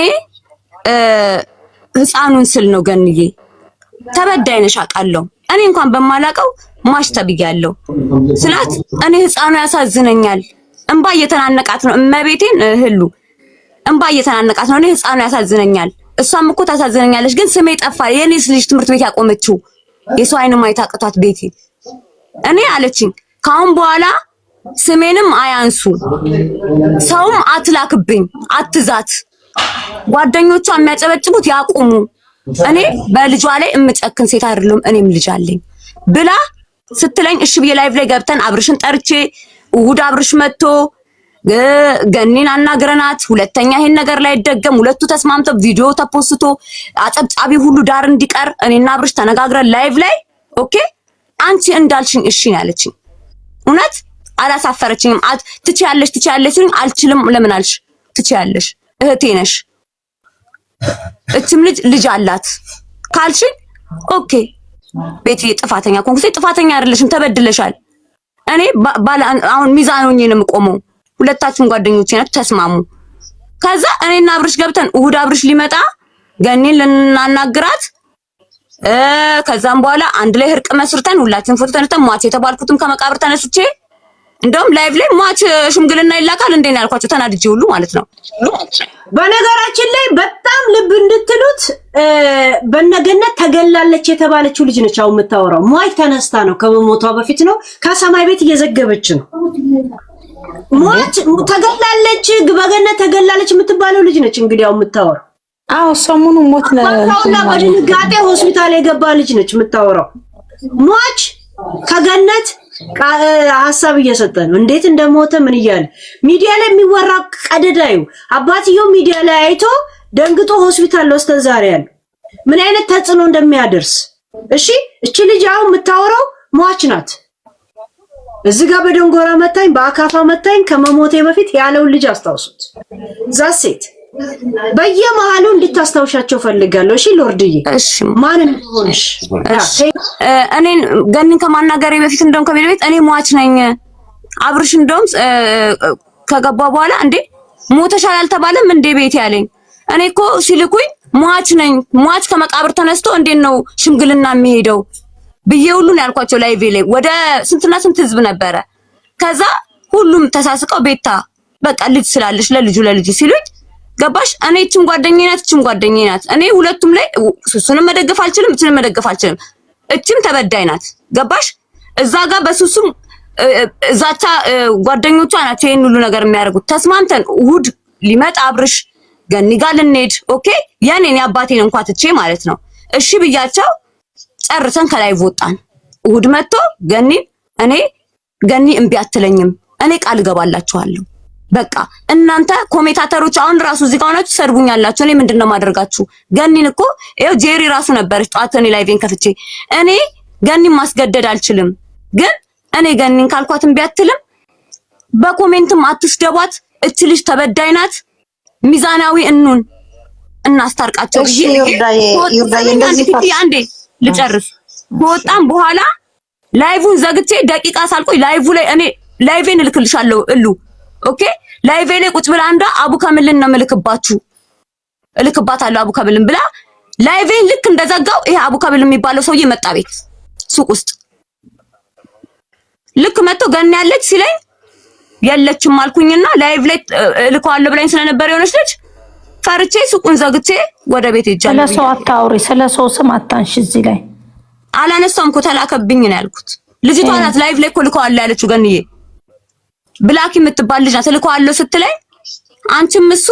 ህፃኑን ስል ነው ገንዬ ተበዳይ ነሽ አውቃለሁ እኔ እንኳን በማላቀው ማሽ ተብያለሁ ስላት እኔ ህፃኑ ያሳዝነኛል እንባ እየተናነቃት ነው እመቤቴን ህሉ እንባ እየተናነቃት ነው እኔ ህፃኑ ያሳዝነኛል እሷም እኮ ታሳዝነኛለች ግን ስሜ ጠፋ የኔስ ልጅ ትምህርት ቤት ያቆመችው የሰው አይን ማየት አቅቷት ቤቴ እኔ አለችኝ ካሁን በኋላ ስሜንም አያንሱ ሰውም አትላክብኝ አትዛት ጓደኞቿ የሚያጨበጭቡት ያቆሙ እኔ በልጇ ላይ እምጨክን ሴት አይደለም እኔም ልጅ አለኝ ብላ ስትለኝ እሺ ብዬ ላይቭ ላይ ገብተን አብርሽን ጠርቼ እሑድ አብርሽ መጥቶ ገኒን አናግረናት ሁለተኛ ይሄን ነገር ላይ ደገም ሁለቱ ተስማምተው ቪዲዮ ተፖስቶ አጨብጫቢ ሁሉ ዳር እንዲቀር እኔና አብርሽ ተነጋግረን ላይቭ ላይ ኦኬ አንቺ እንዳልሽኝ እሺ ያለችኝ እውነት አላሳፈረችኝም ትችያለሽ ሲሉኝ አልችልም ለምን አልሽ ትችያለሽ እህቴ ነሽ እችም ልጅ አላት ካልሽኝ ኦኬ ቤቲ ጥፋተኛ ኮንኩሴ ጥፋተኛ አይደለሽም ተበድለሻል እኔ አሁን ሚዛን ሆኜ ነው የምቆመው ሁለታችን ጓደኞቼ ናችሁ ተስማሙ ከዛ እኔና አብርሽ ገብተን እሑድ አብርሽ ሊመጣ ገኒን ልናናግራት ከዛም በኋላ አንድ ላይ እርቅ መስርተን ሁላችን ፎቶ ተነስተን ሟች የተባልኩትም ከመቃብር ተነስቼ እንደውም ላይቭ ላይ ሟች ሽምግልና ይላካል እንዴ ነው ያልኳቸው ተናድጄ ሁሉ ማለት ነው በነገራችን ላይ በጣም ልብ እንድትሉት በነገነት ተገላለች የተባለችው ልጅ ነች አሁን የምታወራው ሟች ተነስታ ነው ከመሞቷ በፊት ነው ከሰማይ ቤት እየዘገበች ነው ሟች ተገላለች በገነት ተገላለች የምትባለው ልጅ ነች እንግዲህ አሁን የምታወራው አዎ ሰሞኑ ሞት ነው ታውና በድንጋጤ ሆስፒታል የገባ ልጅ ነች የምታወራው ሟች ከገነት ሐሳብ እየሰጠ ነው እንዴት እንደሞተ ምን ይያል ሚዲያ ላይ የሚወራ ቀደዳዩ አባትየው ሚዲያ ላይ አይቶ ደንግጦ ሆስፒታል ወስደን ዛሬ ያለ ምን አይነት ተጽዕኖ እንደሚያደርስ እሺ እቺ ልጅ አሁን የምታወራው ሟች ናት እዚህ ጋር በደንጎራ መታኝ በአካፋ መታኝ ከመሞቴ በፊት ያለውን ልጅ አስታውሱት ዛሴት በየመሃሉ እንድታስታውሻቸው ፈልጋለሁ እሺ ሎርድዬ እሺ ማን እንደሆነሽ እኔን ገኒን ከማናገሬ በፊት እንደውም ከቤት እኔ ሟች ነኝ አብርሽ እንደውም ከገባ በኋላ እንዴ ሞተሻል አልተባለም እንዴ ቤት ያለኝ እኔ እኮ ሲልኩኝ ሟች ነኝ፣ ሟች ከመቃብር ተነስቶ እንዴት ነው ሽምግልና የሚሄደው ብዬ ሁሉን ያልኳቸው ላይቭ ላይ ወደ ስንትና ስንት ህዝብ ነበረ። ከዛ ሁሉም ተሳስቀው ቤታ በቃ ልጅ ስላለሽ ለልጁ ሲሉኝ ገባሽ? እኔ እቺም ጓደኛዬ ናት። እኔ ሁለቱም ላይ ሱሱንም መደገፍ አልችልም፣ እቺንም መደገፍ አልችልም። እቺም ተበዳይ ናት። ገባሽ? እዛ ጋር በሱሱም እዛታ ጓደኞቿ ናቸው ይሄን ሁሉ ነገር የሚያደርጉት። ተስማምተን እሑድ ሊመጣ አብርሽ ገኒ ጋር ልንሄድ ኦኬ፣ የኔን አባቴን እንኳን ትቼ ማለት ነው እሺ ብያቸው ጨርሰን ከላይ ወጣን። እሑድ መጥቶ ገኒ እምቢ አትለኝም፣ እኔ ቃል እገባላችኋለሁ። በቃ እናንተ ኮሜንታተሮች አሁን ራሱ እዚህ ጋር ሆናችሁ ሰርቡኛላችሁ። እኔ ምንድነው ማደርጋችሁ? ገኒን እኮ ይኸው ጄሪ ራሱ ነበረች ጧት እኔ ላይቬን ከፍቼ እኔ ገኒን ማስገደድ አልችልም፣ ግን እኔ ገኒን ካልኳት እምቢ አትልም። በኮሜንትም አትስደቧት። እች ልጅ ተበዳይ ናት። ሚዛናዊ እንሁን፣ እናስታርቃቸው። አንዴ ልጨርስ። ከወጣም በኋላ ላይቭን ዘግቼ ደቂቃ ሳልቆይ ላይቭ ላይ እኔ ላይቬን እልክልሻለሁ እሉ ኦኬ። ላይቬ ላይ ቁጭ ብላ አንዷ አቡ ከመልን ነው እልክባታለሁ አቡ ከመልን ብላ ላይቬን ልክ እንደዘጋው ይሄ አቡ ከመል የሚባለው ሰውዬ መጣ ቤት ሱቅ ውስጥ። ልክ መጥቶ ገና ያለች ሲለኝ የለችም አልኩኝና ላይቭ ላይ እልከዋለሁ ብላኝ ስለነበር የሆነች ልጅ ፈርቼ ሱቁን ዘግቼ ወደ ቤት ሄጃለሁ። ስለሰው አታውሪ፣ ስለሰው ስም አታንሽ። እዚህ ላይ አላነሳም እኮ ተላከብኝ ነው ያልኩት። ልጅቷ ናት ላይቭ ላይ እኮ ልከዋለሁ ያለችው ገንዬ ብላኪ የምትባል ልጅ ናት። ልከዋለሁ ስትለኝ አንቺም እሱ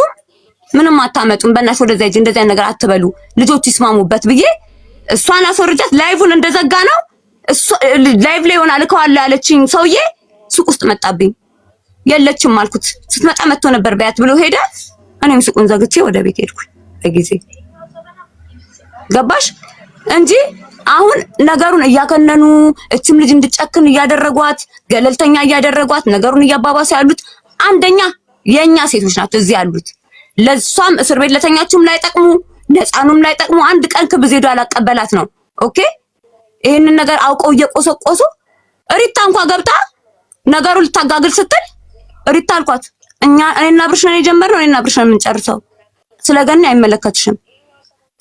ምንም አታመጡም በእናትሽ ወደዛ ሂጂ፣ እንደዛ ነገር አትበሉ፣ ልጆች ይስማሙበት ብዬ እሷን አስወርጃት። ላይቭን እንደዘጋ ነው እሱ ላይቭ ላይ ሆና ልከዋለሁ ያለችኝ ሰውዬ ሱቅ ውስጥ መጣብኝ። የለችም አልኩት። ስትመጣ መጥቶ ነበር በያት ብሎ ሄደ። እኔም ሱቁን ዘግቼ ወደ ቤት ሄድኩኝ በጊዜ። ገባሽ እንጂ አሁን ነገሩን እያከነኑ እችም ልጅ እንድጨክን እያደረጓት ገለልተኛ እያደረጓት ነገሩን እያባባሰ ያሉት አንደኛ የኛ ሴቶች ናቸው እዚህ ያሉት። ለሷም እስር ቤት ለተኛችሁም ላይ ጠቅሙ ለጻኑም ላይ ጠቅሙ። አንድ ቀን ክብዝ ሄዶ አላቀበላት ነው ኦኬ። ይሄንን ነገር አውቀው እየቆሰቆሱ ሪታ እንኳን ገብታ ነገሩ ልታጋግል ስትል ሪታ አልኳት እኔና ብርሽ ነው የጀመርነው፣ እኔና ብርሽ ነው የምንጨርሰው። ስለገኒ አይመለከትሽም።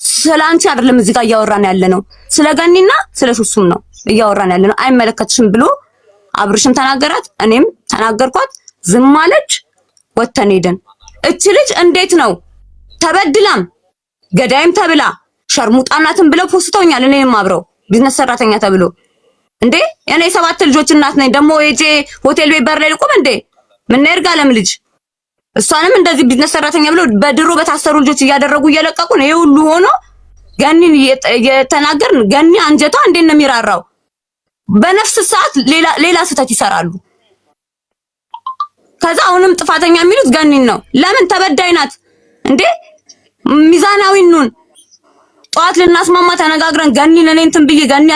ስለአንቺ አይደለም እዚህ ጋር እያወራን ያለነው፣ ስለገኒና ስለሱሱም ነው እያወራን ያለነው። አይመለከትሽም ብሎ አብርሽም ተናገራት፣ እኔም ተናገርኳት። ዝም አለች። ወተን ሄደን እቺ ልጅ እንዴት ነው ተበድላም ገዳይም ተብላ ሸርሙጣናትን ብለው ፖስተውኛል። እኔም አብረው ቢዝነስ ሰራተኛ ተብሎ እንዴ እኔ 7 ልጆች እናት ነኝ። ደግሞ የጄ ሆቴል ቤት በር ላይ ልቆም እንዴ? ምን ነርጋለም ልጅ እሷንም እንደዚህ ቢዝነስ ሰራተኛ ብለው በድሮ በታሰሩ ልጆች እያደረጉ እየለቀቁ ነው። ይሄ ሁሉ ሆኖ ገኒን የተናገርን ገኒ አንጀቷ እንዴት ነው የሚራራው? በነፍስ ሰዓት ሌላ ስህተት ይሰራሉ። ከዛ አሁንም ጥፋተኛ የሚሉት ገኒን ነው። ለምን? ተበዳይ ናት እንዴ። ሚዛናዊ ነን። ጧት ልናስማማ ተነጋግረን ገኒን እኔ እንትን ብዬ ገኒ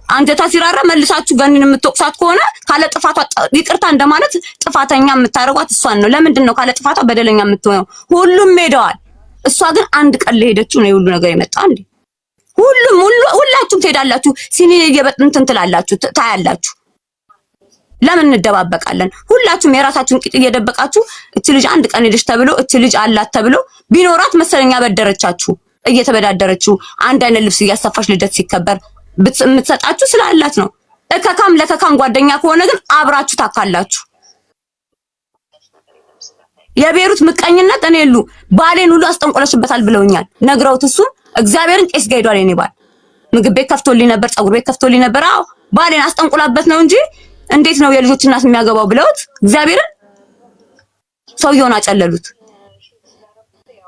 አንጀቷ ሲራራ መልሳችሁ ገኒን የምትወቅሳት ከሆነ ካለ ጥፋቷ ይቅርታ እንደማለት ጥፋተኛ የምታረጓት እሷን ነው። ለምንድን ነው ካለ ጥፋቷ በደለኛ የምትሆነው? ሁሉም ሄደዋል። እሷ ግን አንድ ቀን ለሄደችው ነው ሁሉ ነገር የመጣ እንዴ። ሁላችሁም ትሄዳላችሁ፣ ሲኒ እየበጥንትን ትላላችሁ፣ ታያላችሁ። ለምን እንደባበቃለን? ሁላችሁም የራሳችሁን ቂጥ እየደበቃችሁ እቺ ልጅ አንድ ቀን ሄደች ተብሎ እቺ ልጅ አላት ተብሎ ቢኖራት መሰለኛ በደረቻችሁ እየተበዳደረችው አንድ አይነት ልብስ እያሰፋች ልደት ሲከበር የምትሰጣችሁ ስላላት ነው። እከካም ለከካም ጓደኛ ከሆነ ግን አብራችሁ ታካላችሁ። የቤሩት ምቀኝነት እኔ ሁሉ ባሌን ሁሉ አስጠንቆለሽበታል ብለውኛል። ነግረውት እሱን እግዚአብሔርን ቄስ ጋር ሄዷል። የኔ ባል ምግብ ቤት ከፍቶልኝ ነበር፣ ፀጉር ቤት ከፍቶልኝ ነበር። አዎ ባሌን አስጠንቆላበት ነው እንጂ እንዴት ነው የልጆች እናት የሚያገባው ብለውት እግዚአብሔርን ሰውየውን አጨለሉት።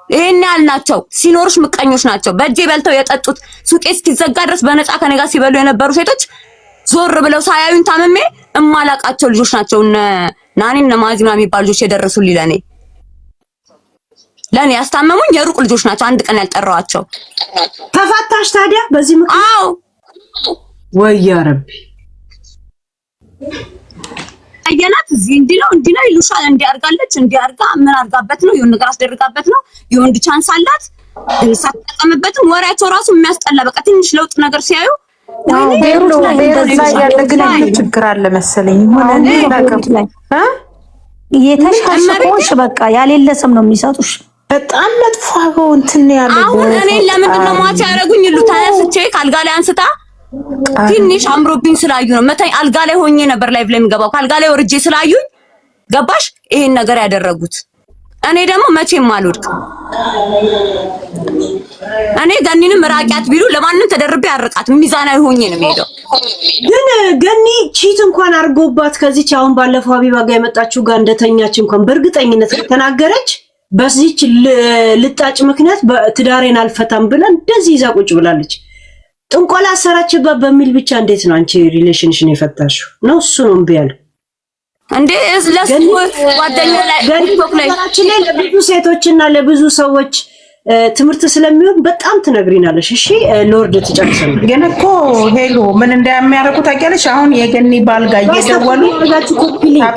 ይሄን ያህል ናቸው። ሲኖርሽ ምቀኞች ናቸው። በእጄ በልተው የጠጡት ሱቄ እስኪዘጋ ድረስ በነፃ ከኔ ጋር ሲበሉ የነበሩ ሴቶች ዞር ብለው ሳያዩኝ ታምሜ እማላቃቸው ልጆች ናቸው። ናኒ እነ ማዚማ የሚባሉ ልጆች የደረሱልኝ ለኔ ያስታመሙኝ የሩቅ ልጆች ናቸው። አንድ ቀን ያልጠራዋቸው። ተፋታሽ ታዲያ በዚህ ምክንያት? አዎ ወይ ረቢ አየናት። እዚህ እንዲህ ነው ይሉሻል። እንዲህ አርጋለች፣ እንዲህ አርጋ ምን አርጋበት ነው? የሆነ ነገር አስደርጋበት ነው። የወንድ ቻንስ አላት ግን ሳትጠቀምበትም ወሬያቸው ራሱ የሚያስጠላ። በቃ ትንሽ ለውጥ ነገር ሲያዩ ቤሩት ላይ እንደዛ ያለ ግን ችግር አለ መሰለኝ። ሆነ ቤሩት ላይ የተሻሸ ኮሽ በቃ ያሌለ ስም ነው የሚሰጡሽ። በጣም መጥፎ እንትን ያለው አሁን እኔ ለምንድን ነው ማታ ያረጉኝ? ሁሉ ተነስቼ ካልጋ ላይ አንስታ ትንሽ አምሮብኝ ስላዩ ነው መታኝ። አልጋ ላይ ሆኜ ነበር ላይቭ ላይ የሚገባው ካልጋ ላይ ወርጄ ስላዩኝ ገባሽ ይሄን ነገር ያደረጉት። እኔ ደግሞ መቼም አልወድቅም። እኔ ገኒንም ራቂያት ቢሉ ለማንም ተደርቤ አርቃት ሚዛናዊ ሆኜ ነው የምሄደው። ግን ገኒ ቺት እንኳን አርጎባት ከዚች አሁን ባለፈው ሀቢባ ጋር የመጣችው ጋር እንደተኛች እንኳን በእርግጠኝነት ተናገረች። በዚች ልጣጭ ምክንያት ትዳሬን አልፈታም ብላ እንደዚህ ይዛ ቁጭ ብላለች። ጥንቆላ አሰራችባት በሚል ብቻ እንዴት ነው አንቺ ሪሌሽንሽን የፈታሽው? ነው እሱ ነው እምቢ ያለው እንዴ? ለሱ ጓደኛ ላይ ቲክቶክ ላይ ለብዙ ሴቶችና ለብዙ ሰዎች ትምህርት ስለሚሆን በጣም ትነግሪናለሽ። እሺ ሎርድ ትጨርሰን። ግን እኮ ሄሎ ምን እንደሚያደርጉ ታውቂያለሽ? አሁን የገኒ ባልጋ እየደወሉ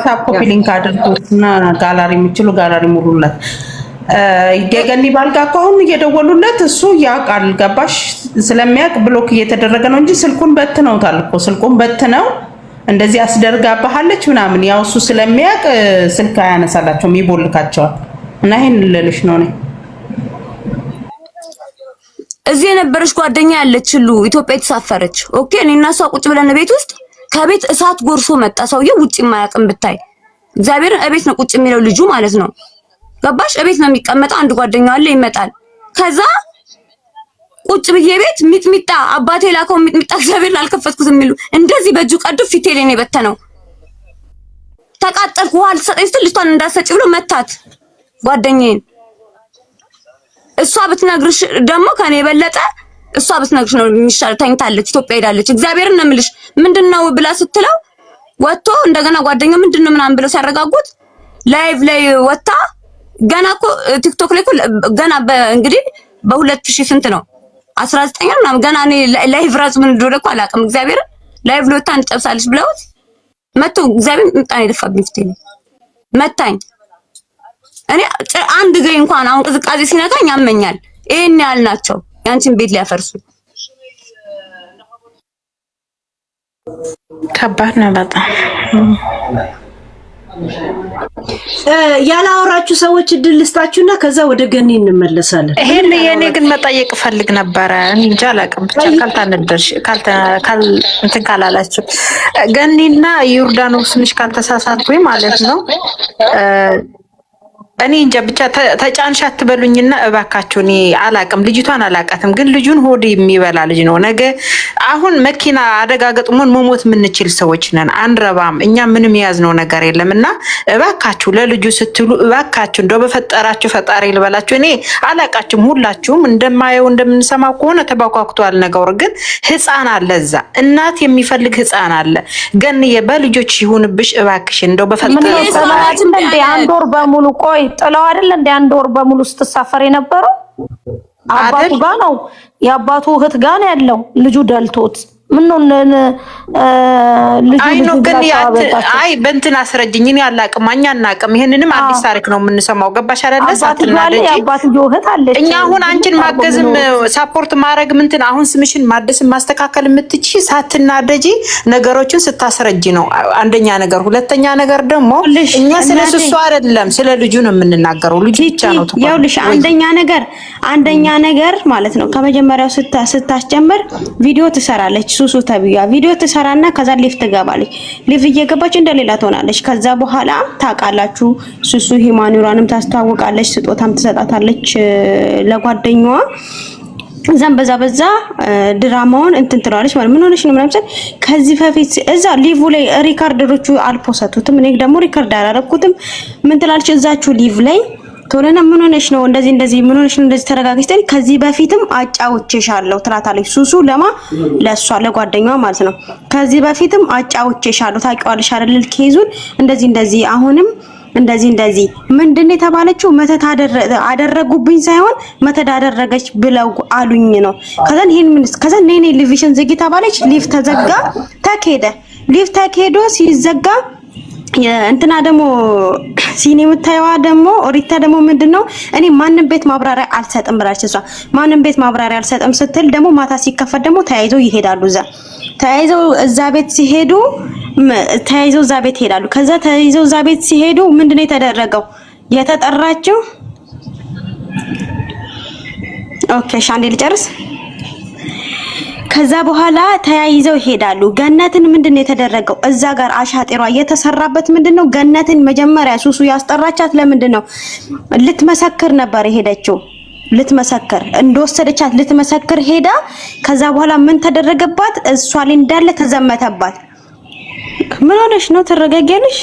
ታፕ ኮፒ ሊንክ አድርጉትና ጋላሪ የሚችሉ ጋላሪ ሙሉለት። የገኒ ባልጋ እኮ አሁን እየደወሉለት እሱ ያውቃል። ገባሽ? ስለሚያውቅ ብሎክ እየተደረገ ነው እንጂ ስልኩን በትነውታል እኮ ስልኩን በትነው እንደዚህ አስደርጋባሃለች ምናምን ያው እሱ ስለሚያውቅ ስልክ አያነሳላቸውም ይቦልካቸዋል። እና ይሄን ልልሽ ነው ነኝ እዚህ የነበረች ጓደኛ ያለች ሁሉ ኢትዮጵያ የተሳፈረች ኦኬ። እኔና እሷ ቁጭ ብለን ቤት ውስጥ ከቤት እሳት ጎርሶ መጣ ሰውዬው። ውጪ ማያውቅም ብታይ እግዚአብሔር እቤት ነው ቁጭ የሚለው ልጁ ማለት ነው። ገባሽ? እቤት ነው የሚቀመጠው። አንድ ጓደኛው አለ ይመጣል። ከዛ ቁጭ ብዬ ቤት ሚጥሚጣ አባቴ ላከው ሚጥሚጣ እግዚአብሔር አልከፈትኩትም የሚሉ እንደዚህ በእጁ ቀዱ ፊቴ ላይ ነው የበተነው። ተቃጠልኩ። ውሃ ልትሰጠኝ ስትል ልጅቷን እንዳትሰጪ ብሎ መታት ጓደኛዬን። እሷ ብትነግርሽ ደግሞ ከኔ የበለጠ እሷ ብትነግርሽ ነው የሚሻል። ተኝታለች፣ ኢትዮጵያ ሄዳለች። እግዚአብሔርን ነው የምልሽ። ምንድነው ብላ ስትለው ወጥቶ እንደገና ጓደኛው ምንድነው ምናምን ብለው ሲያረጋጉት ላይቭ ላይ ወጣ። ገና እኮ ቲክቶክ ላይ እኮ ገና እንግዲህ በ2000 ስንት ነው 19 ምናምን ገና እኔ ላይቭ ራሱ ምን እንደሆነ እኮ አላውቅም። እግዚአብሔር ላይቭ ለወጣ እንጠብሳለች ብለውት መቶ እግዚአብሔር ምጣኔ ደፋብኝ ፊቴ መታኝ። እኔ አንድ ግሬ እንኳን አሁን ቅዝቃዜ ሲነካኝ ያመኛል። ይሄን ያህል ናቸው ያንቺን ቤት ሊያፈርሱ። ከባድ ነው በጣም። ያላወራችሁ ሰዎች እድል ልስጣችሁና ከዛ ወደ ገኒ እንመለሳለን። ይሄን የኔ ግን መጠየቅ ፈልግ ነበረ እንጃ አላውቅም። ብቻ ካልታነደርሽ እንትን ካላላችሁ ገኒና ዮርዳኖስ ትንሽ ካልተሳሳትኩኝ ማለት ነው። እኔ እንጃ ብቻ ተጫንሽ አትበሉኝና እባካችሁ። እኔ አላቅም ልጅቷን አላቃትም፣ ግን ልጁን ሆድ የሚበላ ልጅ ነው። ነገ አሁን መኪና አደጋ ገጥሞን መሞት የምንችል ሰዎች ነን። አንረባም። እኛ ምንም የያዝነው ነገር የለምና እባካችሁ ለልጁ ስትሉ እባካችሁ እንደው በፈጠራችሁ ፈጣሪ ልበላችሁ። እኔ አላቃችሁም። ሁላችሁም እንደማየው እንደምንሰማው ከሆነ ተባኳክቷል ነገሩ። ግን ህፃን አለ እዛ፣ እናት የሚፈልግ ህፃን አለ። ገንዬ በልጆች ይሁንብሽ እባክሽ እንደው በፈጠራችሁ አንድ ወር በሙሉ ቆይ ጥለው አይደል እንደ አንድ ወር በሙሉ ስትሳፈር የነበረው አባቱ ጋር ነው። የአባቱ እህት ጋር ነው ያለው። ልጁ ደልቶት ምን ነው ልጁ ግን አይ በእንትን አስረጅኝ። እኔ አላቅም፣ እኛ አናቅም። ይሄንንም አዲስ ታሪክ ነው የምንሰማው። ገባሽ አይደለ? ሳትናደጂ የአባትየው እህት አለች። እኛ አሁን አንቺን ማገዝም ሳፖርት ማድረግ ምንትን አሁን ስምሽን ማደስም ማስተካከል የምትቺ ሳትናደጂ ነገሮችን ስታስረጂ ነው አንደኛ ነገር። ሁለተኛ ነገር ደግሞ እኛ ስለ እሱ አይደለም ስለ ልጁ ነው የምንናገረው። ልጁ ብቻ ነው ተቆጣ። ይኸውልሽ አንደኛ ነገር ማለት ነው ከመጀመሪያው ስታስጀምር ቪዲዮ ትሰራለች። ሱሱ ተብያ ቪዲዮ ትሰራና ከዛ ሊፍት ትገባለች። ሊፍት እየገባች እንደሌላ ትሆናለች። ከዛ በኋላ ታውቃላችሁ ሱሱ ሂማኑራንም ታስተዋውቃለች፣ ስጦታም ትሰጣታለች ለጓደኛዋ። እዛም በዛ ድራማውን እንትን ትላለች ማለት ምን ሆነሽ ነው ምናምን። ከዚህ በፊት እዛ ሊቭ ላይ ሪካርደሮቹ አልፖሰቱትም፣ እኔ ደግሞ ሪካርድ አላረኩትም። ምን ትላለች እዛችሁ ሊቭ ላይ ቶለና ምን ሆነሽ ነው እንደዚህ ምን ሆነሽ ነው እንደዚህ ተረጋግተሽ ከዚህ በፊትም አጫውቼሻለሁ ትላታለች። ሱሱ ለሷ ለጓደኛዋ ማለት ነው። ከዚህ በፊትም አጫውቼሻለሁ ታውቂዋለሽ አይደል ኬዙን እንደዚህ አሁንም እንደዚህ ምንድነው የተባለችው? መተት አደረጉብኝ ሳይሆን መተት አደረገች ብለው አሉኝ ነው። ከዛ ነይ ሊቪሽን ዝጊ ተባለች። ሊቭ ተዘጋ፣ ተከሄደ። ሊቭ ተከሄዶ ሲዘጋ እንትና ደግሞ ሲኒ የምታየዋ ደግሞ ሪታ ደግሞ ምንድነው እኔ ማንም ቤት ማብራሪያ አልሰጥም ብላለች። እሷ ማንም ቤት ማብራሪያ አልሰጥም ስትል ደግሞ ማታ ሲከፈት ደግሞ ተያይዘው ይሄዳሉ። ተያይዘው እዛ ቤት ሲሄዱ ተያይዘው እዛ ቤት ይሄዳሉ። ከዛ ተያይዘው እዛ ቤት ሲሄዱ ምንድነው የተደረገው? የተጠራችው ኦኬ ሻንዴ ልጨርስ። ከዛ በኋላ ተያይዘው ይሄዳሉ። ገነትን ምንድነው የተደረገው? እዛ ጋር አሻጤሯ የተሰራበት ምንድነው? ገነትን መጀመሪያ ሱሱ ያስጠራቻት ለምንድነው? ልትመሰክር ነበር የሄደችው። ልትመሰክር እንደወሰደቻት ልትመሰክር ሄዳ ከዛ በኋላ ምን ተደረገባት? እሷ ላይ እንዳለ ተዘመተባት። ምን ሆነሽ ነው? ተረጋጊያለሽ?